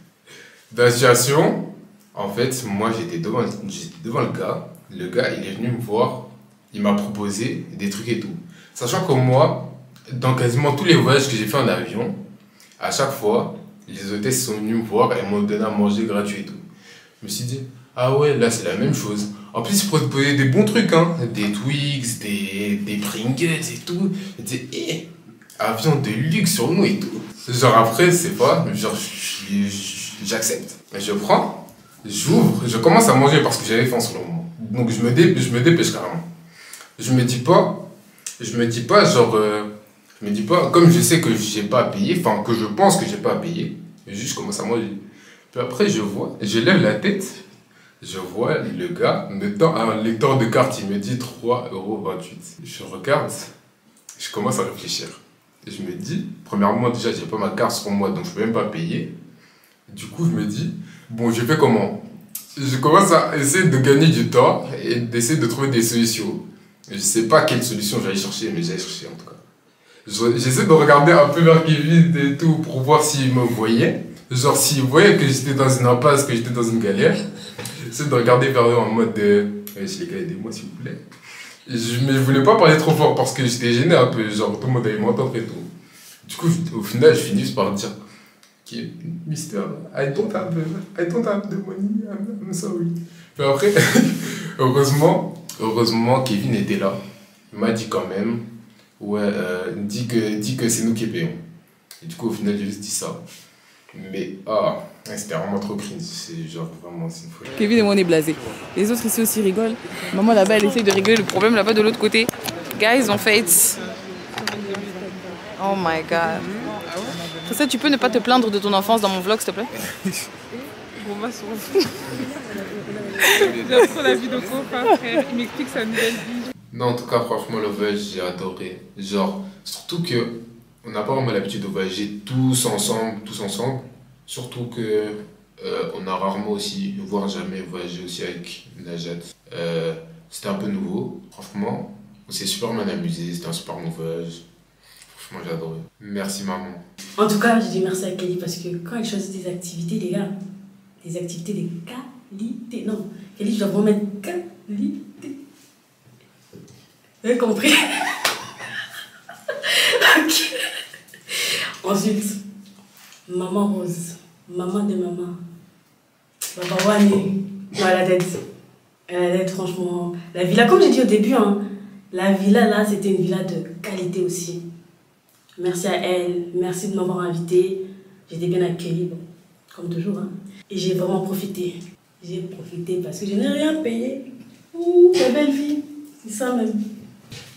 Dans la situation, en fait, moi j'étais devant le gars. Le gars, il est venu me voir. Il m'a proposé des trucs et tout. Sachant que moi, dans quasiment tous les voyages que j'ai fait en avion, à chaque fois, les hôtesses sont venues me voir et m'ont donné à manger gratuit et tout. Je me suis dit, ah ouais, là c'est la même chose. En plus, ils proposaient des bons trucs, hein. Des Twix, des Pringles et tout. Je disais, avion de luxe sur nous et tout. Genre après, c'est pas, genre j'accepte. Je prends, j'ouvre, je commence à manger parce que j'avais faim sur le moment. Donc je me dépêche carrément. Je me dis pas genre... Je me dis pas, comme je sais que j'ai pas à payer, enfin que je pense que j'ai pas à payer, je commence à manger. Puis après je lève la tête, je vois le gars me tend un lecteur de carte, il me dit 3,28 €. Je regarde, je commence à réfléchir. Et je me dis, premièrement déjà j'ai pas ma carte sur moi donc je peux même pas payer. Du coup je me dis, bon je fais comment? Je commence à essayer de gagner du temps et d'essayer de trouver des solutions. Je sais pas quelle solution j'allais chercher, mais j'allais chercher en tout cas. J'essaie de regarder un peu vers Kevin et tout pour voir s'il me voyait. Genre s'il voyait que j'étais dans une impasse, que j'étais dans une galère. J'essaie de regarder vers eux en mode de... les gars, aidez-moi s'il vous plaît. Mais je voulais pas parler trop fort parce que j'étais gêné un peu. Genre tout le monde allait m'entendre et tout. Du coup, au final, je finis par dire... Mister, I don't have the money, I'm sorry. Puis après, heureusement, Kevin était là. Il m'a dit quand même... Ouais, dit que c'est nous qui payons. Et du coup, au final, j'ai juste dit ça. Mais, c'était vraiment trop cringe. C'est genre, vraiment, c'est une folie. Kevin et moi, on est blasés. Les autres ici aussi rigolent. Maman là-bas, elle essaye de régler le problème là-bas de l'autre côté. Guys, en fait... Oh my god. Pour ça, tu peux ne pas te plaindre de ton enfance dans mon vlog, s'il te plaît? Bon, on va se retrouver. J'apprends la vie de copain, frère. Il m'explique sa nouvelle vie. Non, en tout cas, franchement, le voyage, j'ai adoré. Genre, surtout que On n'a pas vraiment l'habitude de voyager tous ensemble. Surtout que on a rarement aussi, voire jamais voyagé aussi avec Najat. C'était un peu nouveau, franchement. On s'est super bien amusé, c'était un super bon voyage. Franchement, j'ai adoré. Merci maman. En tout cas, je dis merci à Kelly parce que quand elle choisit des activités, les gars, des activités de qualité. Non, Kelly, je dois vraiment mettre qualité. Vous avez compris? Ok. Ensuite, maman Rose, maman de maman. Papa Wani, elle a la tête. Elle a la tête, franchement. La villa, comme j'ai dit au début, hein, la villa là, c'était une villa de qualité aussi. Merci à elle, merci de m'avoir invitée. J'étais bien accueillie, bon, comme toujours. Hein. Et j'ai vraiment profité. J'ai profité parce que je n'ai rien payé. Ouh, la belle vie, c'est ça même.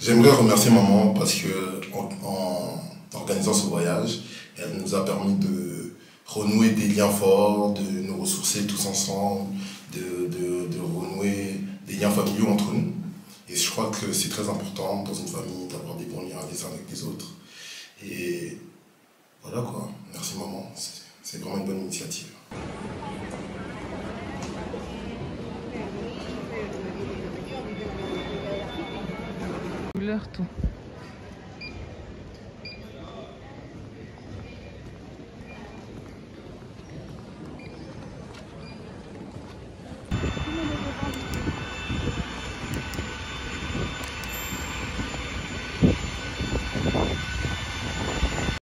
J'aimerais remercier maman parce que en organisant ce voyage, elle nous a permis de renouer des liens forts, de nous ressourcer tous ensemble, de renouer des liens familiaux entre nous. Et je crois que c'est très important dans une famille d'avoir des bons liens les uns avec les autres. Et voilà quoi, merci maman, c'est vraiment une bonne initiative. Couleur tout.